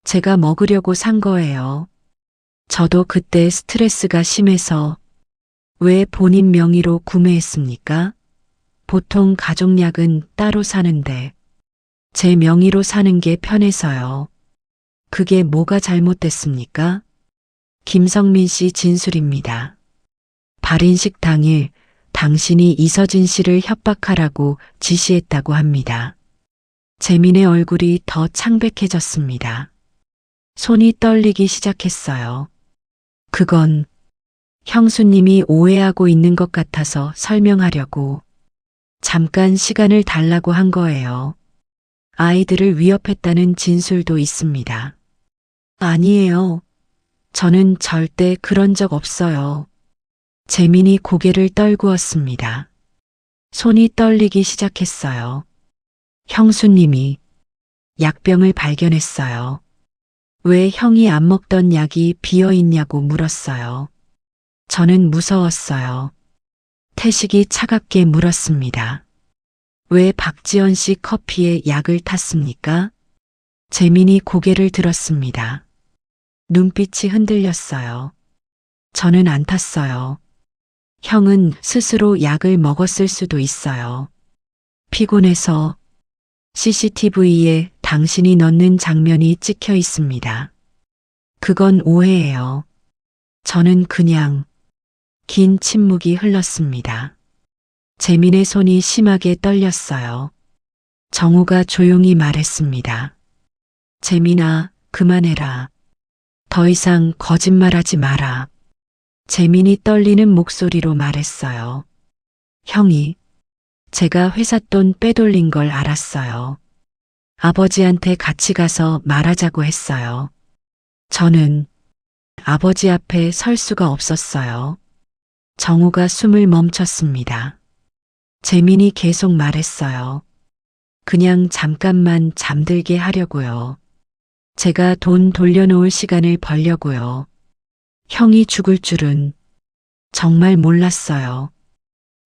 제가 먹으려고 산 거예요. 저도 그때 스트레스가 심해서. 왜 본인 명의로 구매했습니까? 보통 가족약은 따로 사는데 제 명의로 사는 게 편해서요. 그게 뭐가 잘못됐습니까? 김성민 씨 진술입니다. 발인식 당일 당신이 이서진 씨를 협박하라고 지시했다고 합니다. 재민의 얼굴이 더 창백해졌습니다. 손이 떨리기 시작했어요. 그건 형수님이 오해하고 있는 것 같아서 설명하려고 잠깐 시간을 달라고 한 거예요. 아이들을 위협했다는 진술도 있습니다. 아니에요. 저는 절대 그런 적 없어요. 재민이 고개를 떨구었습니다. 손이 떨리기 시작했어요. 형수님이 약병을 발견했어요. 왜 형이 안 먹던 약이 비어 있냐고 물었어요. 저는 무서웠어요. 태식이 차갑게 물었습니다. 왜 박지연 씨 커피에 약을 탔습니까? 재민이 고개를 들었습니다. 눈빛이 흔들렸어요. 저는 안 탔어요. 형은 스스로 약을 먹었을 수도 있어요. 피곤해서. CCTV에 당신이 넣는 장면이 찍혀 있습니다. 그건 오해예요. 저는 그냥. 긴 침묵이 흘렀습니다. 재민의 손이 심하게 떨렸어요. 정우가 조용히 말했습니다. 재민아, 그만해라. 더 이상 거짓말하지 마라. 재민이 떨리는 목소리로 말했어요. 형이, 제가 회사 돈 빼돌린 걸 알았어요. 아버지한테 같이 가서 말하자고 했어요. 저는 아버지 앞에 설 수가 없었어요. 정우가 숨을 멈췄습니다. 재민이 계속 말했어요. 그냥 잠깐만 잠들게 하려고요. 제가 돈 돌려놓을 시간을 벌려고요. 형이 죽을 줄은 정말 몰랐어요.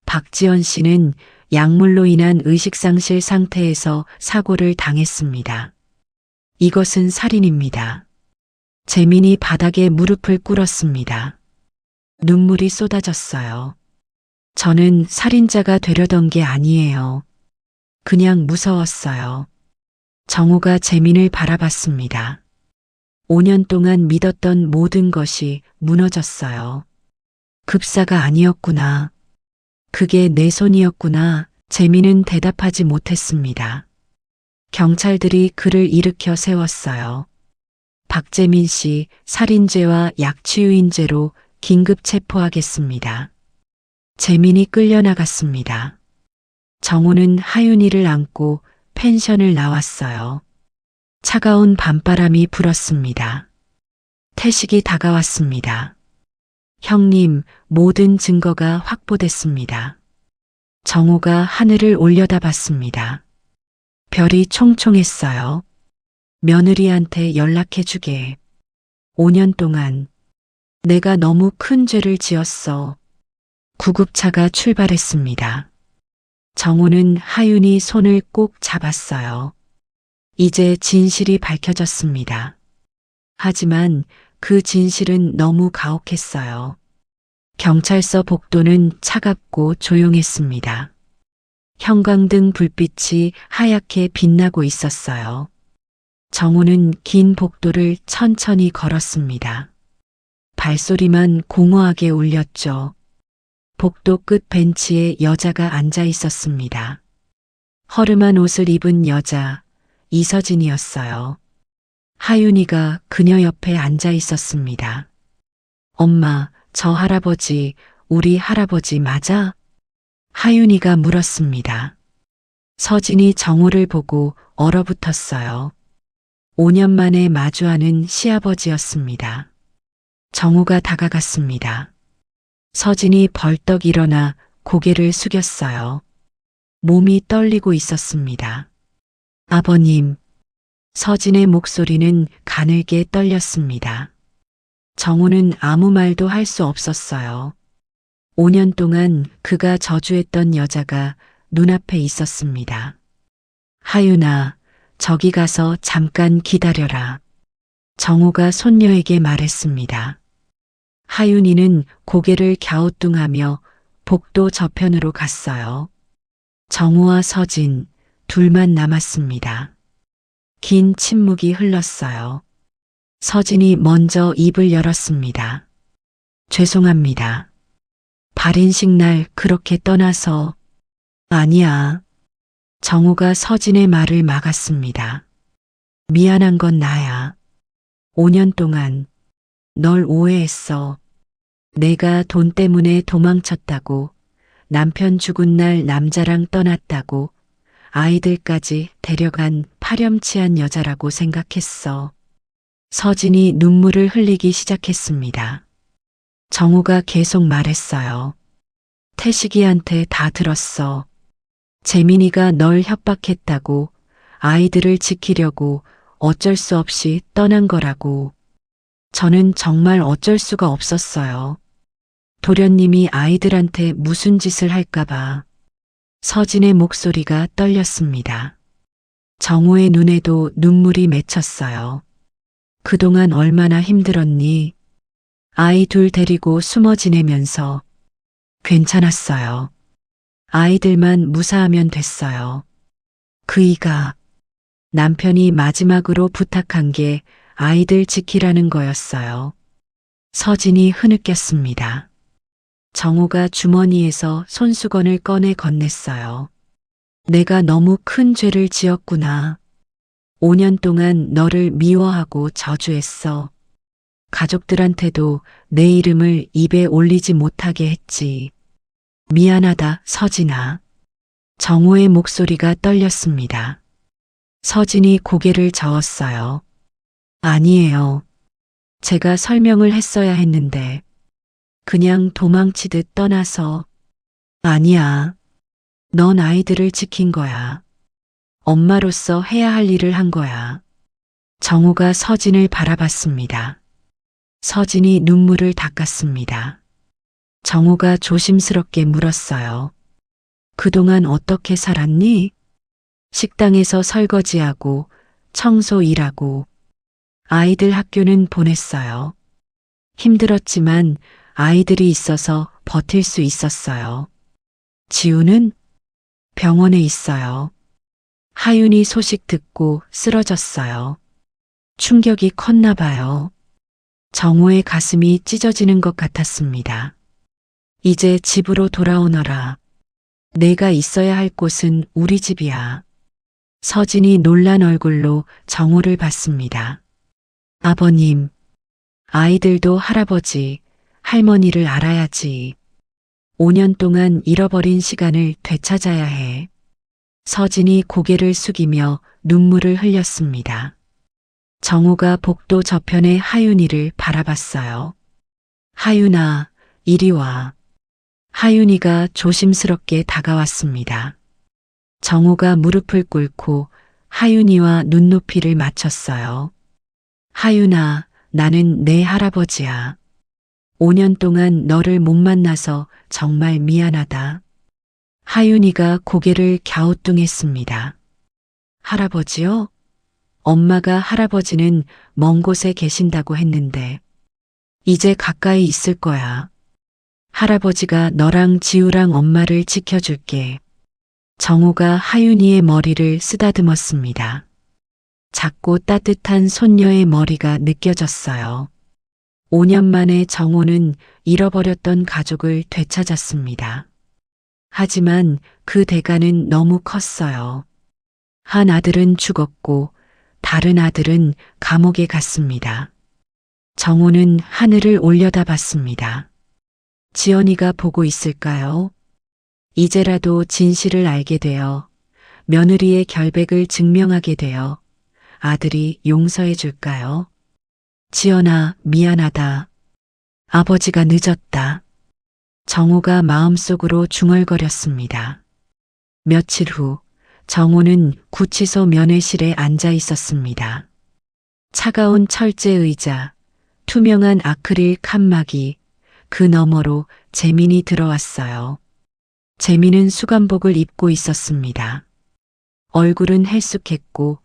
박지연 씨는 약물로 인한 의식상실 상태에서 사고를 당했습니다. 이것은 살인입니다. 재민이 바닥에 무릎을 꿇었습니다. 눈물이 쏟아졌어요. 저는 살인자가 되려던 게 아니에요. 그냥 무서웠어요. 정우가 재민을 바라봤습니다. 5년 동안 믿었던 모든 것이 무너졌어요. 급사가 아니었구나. 그게 내 손이었구나. 재민은 대답하지 못했습니다. 경찰들이 그를 일으켜 세웠어요. 박재민 씨 살인죄와 약취유인죄로 긴급 체포하겠습니다. 재민이 끌려나갔습니다. 정우는 하윤이를 안고 펜션을 나왔어요. 차가운 밤바람이 불었습니다. 태식이 다가왔습니다. 형님, 모든 증거가 확보됐습니다. 정우가 하늘을 올려다봤습니다. 별이 총총했어요. 며느리한테 연락해주게. 5년 동안 내가 너무 큰 죄를 지었어. 구급차가 출발했습니다. 정우는 하윤이 손을 꼭 잡았어요. 이제 진실이 밝혀졌습니다. 하지만 그 진실은 너무 가혹했어요. 경찰서 복도는 차갑고 조용했습니다. 형광등 불빛이 하얗게 빛나고 있었어요. 정우는 긴 복도를 천천히 걸었습니다. 발소리만 공허하게 울렸죠. 복도 끝 벤치에 여자가 앉아 있었습니다. 허름한 옷을 입은 여자, 이서진이었어요. 하윤이가 그녀 옆에 앉아 있었습니다. 엄마, 저 할아버지, 우리 할아버지 맞아? 하윤이가 물었습니다. 서진이 정우를 보고 얼어붙었어요. 5년 만에 마주하는 시아버지였습니다. 정우가 다가갔습니다. 서진이 벌떡 일어나 고개를 숙였어요. 몸이 떨리고 있었습니다. 아버님, 서진의 목소리는 가늘게 떨렸습니다. 정우는 아무 말도 할 수 없었어요. 5년 동안 그가 저주했던 여자가 눈앞에 있었습니다. 하윤아, 저기 가서 잠깐 기다려라. 정우가 손녀에게 말했습니다. 하윤이는 고개를 갸우뚱하며 복도 저편으로 갔어요. 정우와 서진, 둘만 남았습니다. 긴 침묵이 흘렀어요. 서진이 먼저 입을 열었습니다. 죄송합니다. 발인식 날 그렇게 떠나서. 아니야. 정우가 서진의 말을 막았습니다. 미안한 건 나야. 5년 동안 널 오해했어. 내가 돈 때문에 도망쳤다고, 남편 죽은 날 남자랑 떠났다고, 아이들까지 데려간 파렴치한 여자라고 생각했어. 서진이 눈물을 흘리기 시작했습니다. 정우가 계속 말했어요. 태식이한테 다 들었어. 재민이가 널 협박했다고, 아이들을 지키려고 어쩔 수 없이 떠난 거라고. 저는 정말 어쩔 수가 없었어요. 도련님이 아이들한테 무슨 짓을 할까봐. 서진의 목소리가 떨렸습니다. 정우의 눈에도 눈물이 맺혔어요. 그동안 얼마나 힘들었니? 아이 둘 데리고 숨어 지내면서. 괜찮았어요. 아이들만 무사하면 됐어요. 그이가 남편이 마지막으로 부탁한 게 아이들 지키라는 거였어요. 서진이 흐느꼈습니다. 정우가 주머니에서 손수건을 꺼내 건넸어요. 내가 너무 큰 죄를 지었구나. 5년 동안 너를 미워하고 저주했어. 가족들한테도 내 이름을 입에 올리지 못하게 했지. 미안하다, 서진아. 정우의 목소리가 떨렸습니다. 서진이 고개를 저었어요. 아니에요. 제가 설명을 했어야 했는데. 그냥 도망치듯 떠나서. 아니야. 넌 아이들을 지킨 거야. 엄마로서 해야 할 일을 한 거야. 정우가 서진을 바라봤습니다. 서진이 눈물을 닦았습니다. 정우가 조심스럽게 물었어요. 그동안 어떻게 살았니? 식당에서 설거지하고 청소 일하고 아이들 학교는 보냈어요. 힘들었지만 아이들이 있어서 버틸 수 있었어요. 지우는 병원에 있어요. 하윤이 소식 듣고 쓰러졌어요. 충격이 컸나 봐요. 정우의 가슴이 찢어지는 것 같았습니다. 이제 집으로 돌아오너라. 내가 있어야 할 곳은 우리 집이야. 서진이 놀란 얼굴로 정우를 봤습니다. 아버님, 아이들도 할아버지, 할머니를 알아야지. 5년 동안 잃어버린 시간을 되찾아야 해. 서진이 고개를 숙이며 눈물을 흘렸습니다. 정우가 복도 저편의 하윤이를 바라봤어요. 하윤아, 이리 와. 하윤이가 조심스럽게 다가왔습니다. 정우가 무릎을 꿇고 하윤이와 눈높이를 맞췄어요. 하윤아, 나는 내 할아버지야. 5년 동안 너를 못 만나서 정말 미안하다. 하윤이가 고개를 갸우뚱했습니다. 할아버지요? 엄마가 할아버지는 먼 곳에 계신다고 했는데 이제 가까이 있을 거야. 할아버지가 너랑 지우랑 엄마를 지켜줄게. 정우가 하윤이의 머리를 쓰다듬었습니다. 작고 따뜻한 손녀의 머리가 느껴졌어요. 5년 만에 정우는 잃어버렸던 가족을 되찾았습니다. 하지만 그 대가는 너무 컸어요. 한 아들은 죽었고 다른 아들은 감옥에 갔습니다. 정호는 하늘을 올려다봤습니다. 지연이가 보고 있을까요? 이제라도 진실을 알게 되어 며느리의 결백을 증명하게 되어 아들이 용서해 줄까요? 지연아, 미안하다. 아버지가 늦었다. 정호가 마음속으로 중얼거렸습니다. 며칠 후 정호는 구치소 면회실에 앉아 있었습니다. 차가운 철제 의자, 투명한 아크릴 칸막이, 그 너머로 재민이 들어왔어요. 재민은 수감복을 입고 있었습니다. 얼굴은 헬쑥했고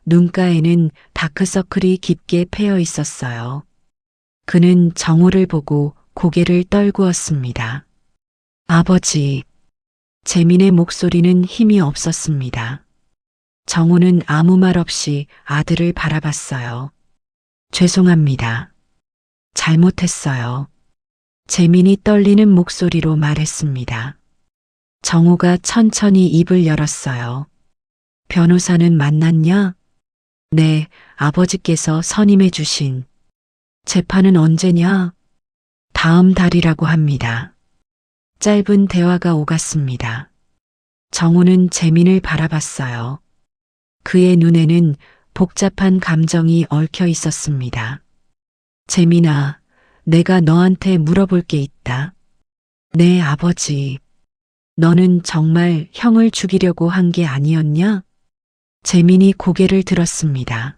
눈가에는 다크서클이 깊게 패여 있었어요. 그는 정호를 보고 고개를 떨구었습니다. 아버지. 재민의 목소리는 힘이 없었습니다. 정호는 아무 말 없이 아들을 바라봤어요. 죄송합니다. 잘못했어요. 재민이 떨리는 목소리로 말했습니다. 정호가 천천히 입을 열었어요. 변호사는 만났냐? 네, 아버지께서 선임해 주신. 재판은 언제냐? 다음 달이라고 합니다. 짧은 대화가 오갔습니다. 정호는 재민을 바라봤어요. 그의 눈에는 복잡한 감정이 얽혀 있었습니다. 재민아, 내가 너한테 물어볼 게 있다. 네, 아버지. 너는 정말 형을 죽이려고 한 게 아니었냐? 재민이 고개를 들었습니다.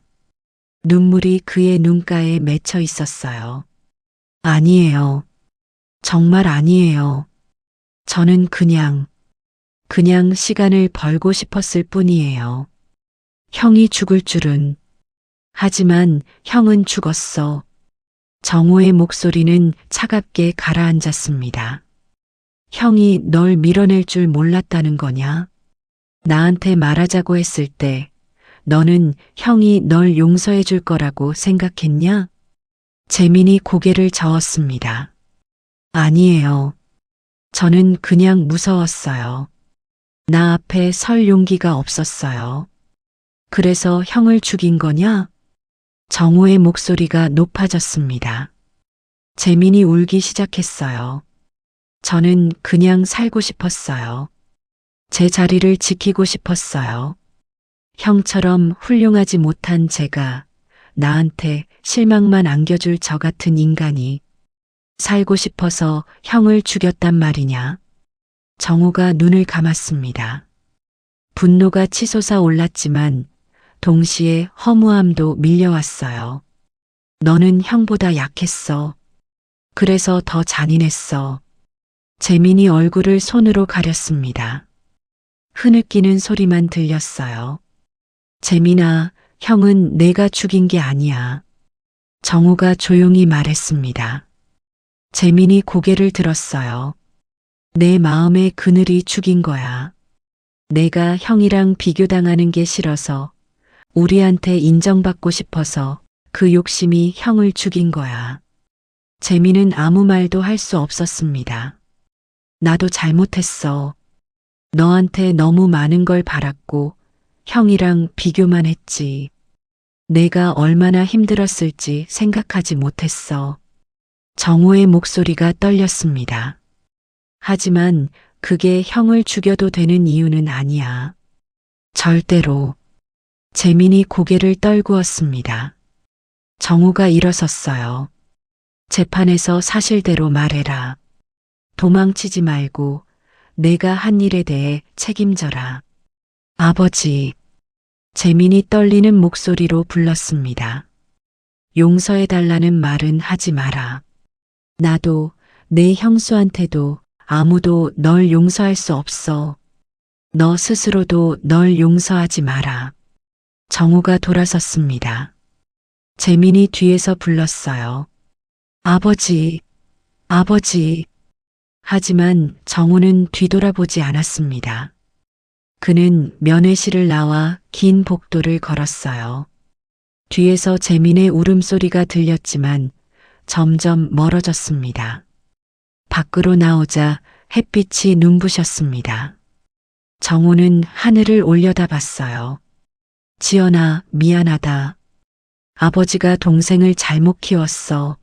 눈물이 그의 눈가에 맺혀 있었어요. 아니에요. 정말 아니에요. 저는 그냥 시간을 벌고 싶었을 뿐이에요. 형이 죽을 줄은. 하지만 형은 죽었어. 정호의 목소리는 차갑게 가라앉았습니다. 형이 널 밀어낼 줄 몰랐다는 거냐? 나한테 말하자고 했을 때 너는 형이 널 용서해 줄 거라고 생각했냐? 재민이 고개를 저었습니다. 아니에요. 저는 그냥 무서웠어요. 나 앞에 설 용기가 없었어요. 그래서 형을 죽인 거냐? 정호의 목소리가 높아졌습니다. 재민이 울기 시작했어요. 저는 그냥 살고 싶었어요. 제 자리를 지키고 싶었어요. 형처럼 훌륭하지 못한 제가 나한테 실망만 안겨줄 저 같은 인간이 살고 싶어서 형을 죽였단 말이냐? 정호가 눈을 감았습니다. 분노가 치솟아 올랐지만 동시에 허무함도 밀려왔어요. 너는 형보다 약했어. 그래서 더 잔인했어. 재민이 얼굴을 손으로 가렸습니다. 흐느끼는 소리만 들렸어요. 재민아, 형은 내가 죽인 게 아니야. 정호가 조용히 말했습니다. 재민이 고개를 들었어요. 내 마음의 그늘이 죽인 거야. 내가 형이랑 비교당하는 게 싫어서, 우리한테 인정받고 싶어서 그 욕심이 형을 죽인 거야. 재민은 아무 말도 할 수 없었습니다. 나도 잘못했어. 너한테 너무 많은 걸 바랐고 형이랑 비교만 했지. 내가 얼마나 힘들었을지 생각하지 못했어. 정호의 목소리가 떨렸습니다. 하지만 그게 형을 죽여도 되는 이유는 아니야. 절대로. 재민이 고개를 떨구었습니다. 정호가 일어섰어요. 재판에서 사실대로 말해라. 도망치지 말고 내가 한 일에 대해 책임져라. 아버지. 재민이 떨리는 목소리로 불렀습니다. 용서해달라는 말은 하지 마라. 나도 내 형수한테도 아무도 널 용서할 수 없어. 너 스스로도 널 용서하지 마라. 정호가 돌아섰습니다. 재민이 뒤에서 불렀어요. 아버지, 아버지. 하지만 정호는 뒤돌아보지 않았습니다. 그는 면회실을 나와 긴 복도를 걸었어요. 뒤에서 재민의 울음소리가 들렸지만 점점 멀어졌습니다. 밖으로 나오자 햇빛이 눈부셨습니다. 정호는 하늘을 올려다봤어요. 지연아, 미안하다. 아버지가 동생을 잘못 키웠어.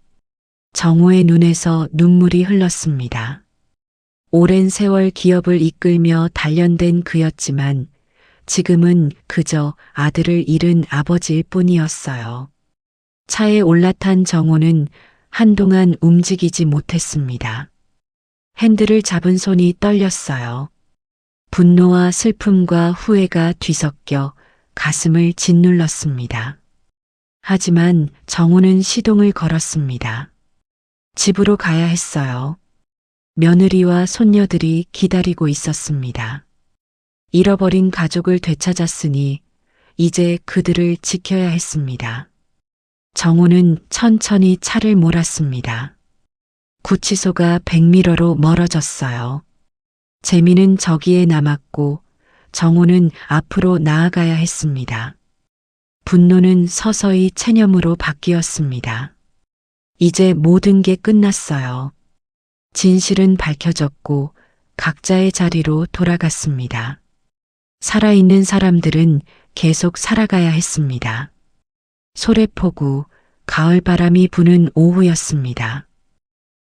정호의 눈에서 눈물이 흘렀습니다. 오랜 세월 기업을 이끌며 단련된 그였지만 지금은 그저 아들을 잃은 아버지일 뿐이었어요. 차에 올라탄 정호는 한동안 움직이지 못했습니다. 핸들을 잡은 손이 떨렸어요. 분노와 슬픔과 후회가 뒤섞여 가슴을 짓눌렀습니다. 하지만 정호는 시동을 걸었습니다. 집으로 가야 했어요. 며느리와 손녀들이 기다리고 있었습니다. 잃어버린 가족을 되찾았으니 이제 그들을 지켜야 했습니다. 정호는 천천히 차를 몰았습니다. 구치소가 100미러로 멀어졌어요. 재미는 저기에 남았고 정호는 앞으로 나아가야 했습니다. 분노는 서서히 체념으로 바뀌었습니다. 이제 모든 게 끝났어요. 진실은 밝혀졌고 각자의 자리로 돌아갔습니다. 살아있는 사람들은 계속 살아가야 했습니다. 소래포구, 가을바람이 부는 오후였습니다.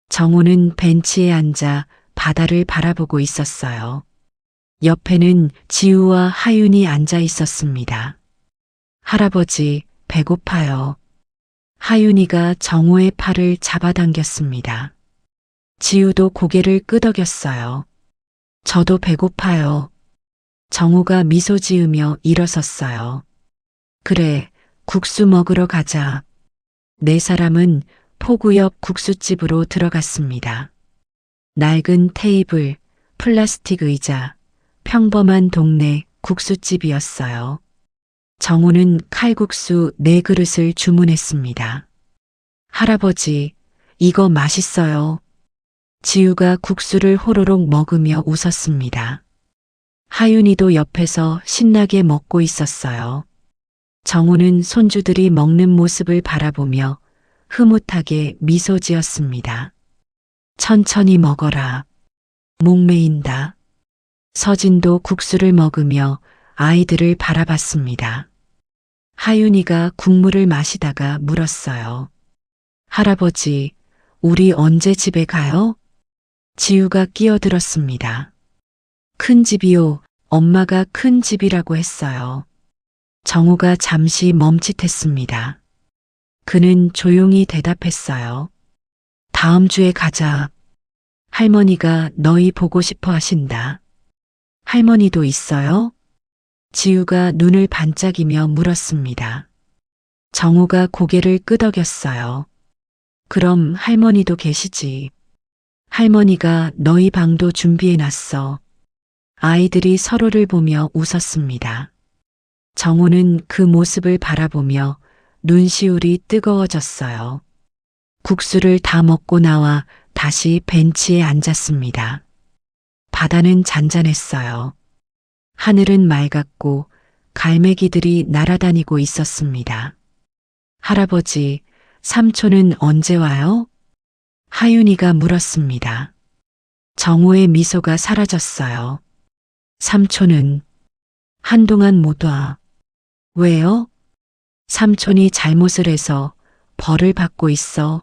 정호는 벤치에 앉아 바다를 바라보고 있었어요. 옆에는 지우와 하윤이 앉아 있었습니다. 할아버지, 배고파요. 하윤이가 정호의 팔을 잡아당겼습니다. 지우도 고개를 끄덕였어요. 저도 배고파요. 정호가 미소 지으며 일어섰어요. 그래, 국수 먹으러 가자. 네 사람은 포구 옆 국수집으로 들어갔습니다. 낡은 테이블, 플라스틱 의자, 평범한 동네 국수집이었어요. 정호는 칼국수 4그릇을 주문했습니다. 할아버지, 이거 맛있어요. 지우가 국수를 호로록 먹으며 웃었습니다. 하윤이도 옆에서 신나게 먹고 있었어요. 정호는 손주들이 먹는 모습을 바라보며 흐뭇하게 미소 지었습니다. 천천히 먹어라. 목매인다. 서진도 국수를 먹으며 아이들을 바라봤습니다. 하윤이가 국물을 마시다가 물었어요. 할아버지, 우리 언제 집에 가요? 지우가 끼어들었습니다. 큰 집이요. 엄마가 큰 집이라고 했어요. 정호가 잠시 멈칫했습니다. 그는 조용히 대답했어요. 다음 주에 가자. 할머니가 너희 보고 싶어 하신다. 할머니도 있어요? 지우가 눈을 반짝이며 물었습니다. 정호가 고개를 끄덕였어요. 그럼 할머니도 계시지. 할머니가 너희 방도 준비해놨어. 아이들이 서로를 보며 웃었습니다. 정호는 그 모습을 바라보며 눈시울이 뜨거워졌어요. 국수를 다 먹고 나와 다시 벤치에 앉았습니다. 바다는 잔잔했어요. 하늘은 맑았고 갈매기들이 날아다니고 있었습니다. 할아버지, 삼촌은 언제 와요? 하윤이가 물었습니다. 정호의 미소가 사라졌어요. 삼촌은 한동안 못 와. 왜요? 삼촌이 잘못을 해서 벌을 받고 있어.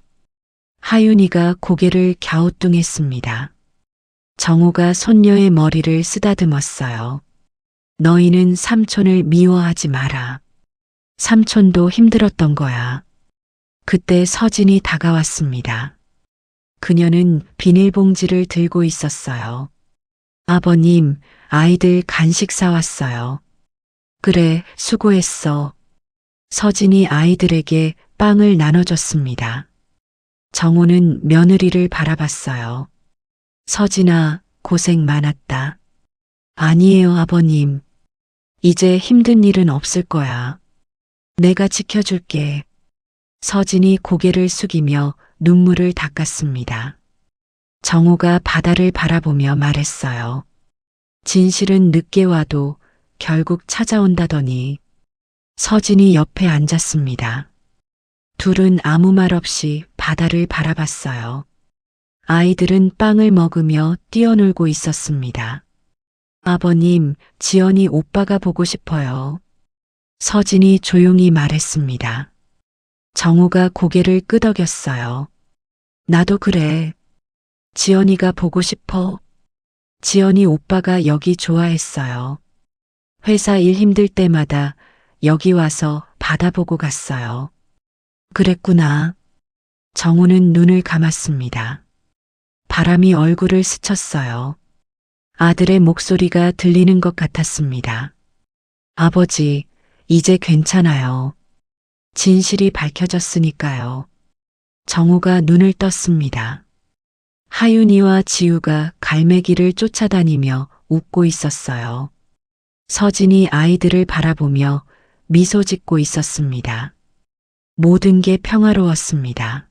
하윤이가 고개를 갸우뚱했습니다. 정호가 손녀의 머리를 쓰다듬었어요. 너희는 삼촌을 미워하지 마라. 삼촌도 힘들었던 거야. 그때 서진이 다가왔습니다. 그녀는 비닐봉지를 들고 있었어요. 아버님, 아이들 간식 사왔어요. 그래, 수고했어. 서진이 아이들에게 빵을 나눠줬습니다. 정호는 며느리를 바라봤어요. 서진아, 고생 많았다. 아니에요, 아버님. 이제 힘든 일은 없을 거야. 내가 지켜줄게. 서진이 고개를 숙이며 눈물을 닦았습니다. 정호가 바다를 바라보며 말했어요. 진실은 늦게 와도 결국 찾아온다더니. 서진이 옆에 앉았습니다. 둘은 아무 말 없이 바다를 바라봤어요. 아이들은 빵을 먹으며 뛰어놀고 있었습니다. 아버님, 지연이 오빠가 보고 싶어요. 서진이 조용히 말했습니다. 정우가 고개를 끄덕였어요. 나도 그래. 지연이가 보고 싶어. 지연이 오빠가 여기 좋아했어요. 회사 일 힘들 때마다 여기 와서 바다 보고 갔어요. 그랬구나. 정우는 눈을 감았습니다. 바람이 얼굴을 스쳤어요. 아들의 목소리가 들리는 것 같았습니다. 아버지, 이제 괜찮아요. 진실이 밝혀졌으니까요. 정우가 눈을 떴습니다. 하윤이와 지우가 갈매기를 쫓아다니며 웃고 있었어요. 서진이 아이들을 바라보며 미소 짓고 있었습니다. 모든 게 평화로웠습니다.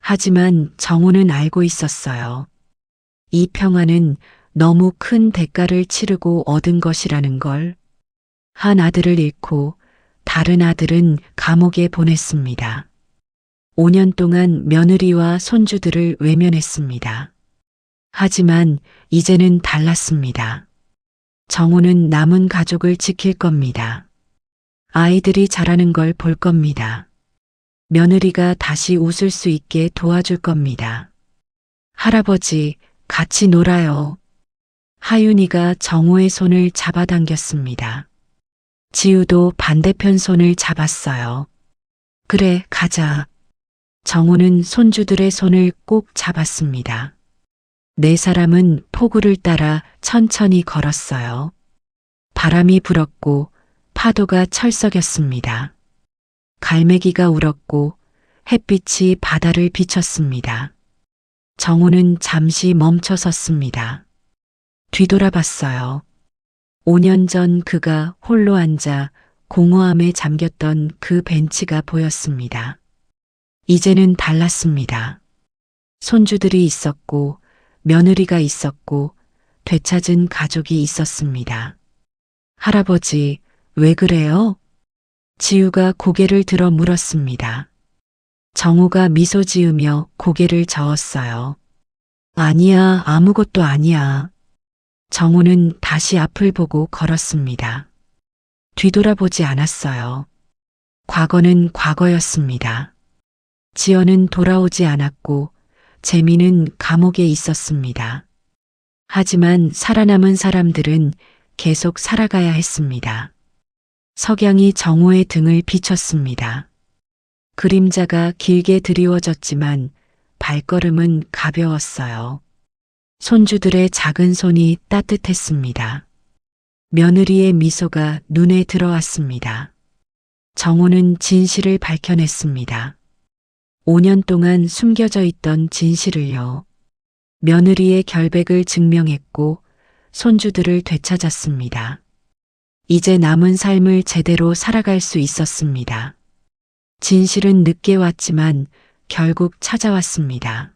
하지만 정우는 알고 있었어요. 이 평화는 너무 큰 대가를 치르고 얻은 것이라는 걸. 한 아들을 잃고 다른 아들은 감옥에 보냈습니다. 5년 동안 며느리와 손주들을 외면했습니다. 하지만 이제는 달랐습니다. 정우는 남은 가족을 지킬 겁니다. 아이들이 자라는 걸 볼 겁니다. 며느리가 다시 웃을 수 있게 도와줄 겁니다. 할아버지, 같이 놀아요. 하윤이가 정우의 손을 잡아당겼습니다. 지우도 반대편 손을 잡았어요. 그래, 가자. 정우는 손주들의 손을 꼭 잡았습니다. 네 사람은 폭우를 따라 천천히 걸었어요. 바람이 불었고 파도가 철썩였습니다. 갈매기가 울었고 햇빛이 바다를 비췄습니다. 정우는 잠시 멈춰 섰습니다. 뒤돌아봤어요. 5년 전 그가 홀로 앉아 공허함에 잠겼던 그 벤치가 보였습니다. 이제는 달랐습니다. 손주들이 있었고 며느리가 있었고 되찾은 가족이 있었습니다. 할아버지, 왜 그래요? 지우가 고개를 들어 물었습니다. 정우가 미소 지으며 고개를 저었어요. 아니야, 아무것도 아니야. 정우는 다시 앞을 보고 걸었습니다. 뒤돌아보지 않았어요. 과거는 과거였습니다. 지연은 돌아오지 않았고 재미는 감옥에 있었습니다. 하지만 살아남은 사람들은 계속 살아가야 했습니다. 석양이 정우의 등을 비췄습니다. 그림자가 길게 드리워졌지만 발걸음은 가벼웠어요. 손주들의 작은 손이 따뜻했습니다. 며느리의 미소가 눈에 들어왔습니다. 정우는 진실을 밝혀냈습니다. 5년 동안 숨겨져 있던 진실을요. 며느리의 결백을 증명했고 손주들을 되찾았습니다. 이제 남은 삶을 제대로 살아갈 수 있었습니다. 진실은 늦게 왔지만 결국 찾아왔습니다.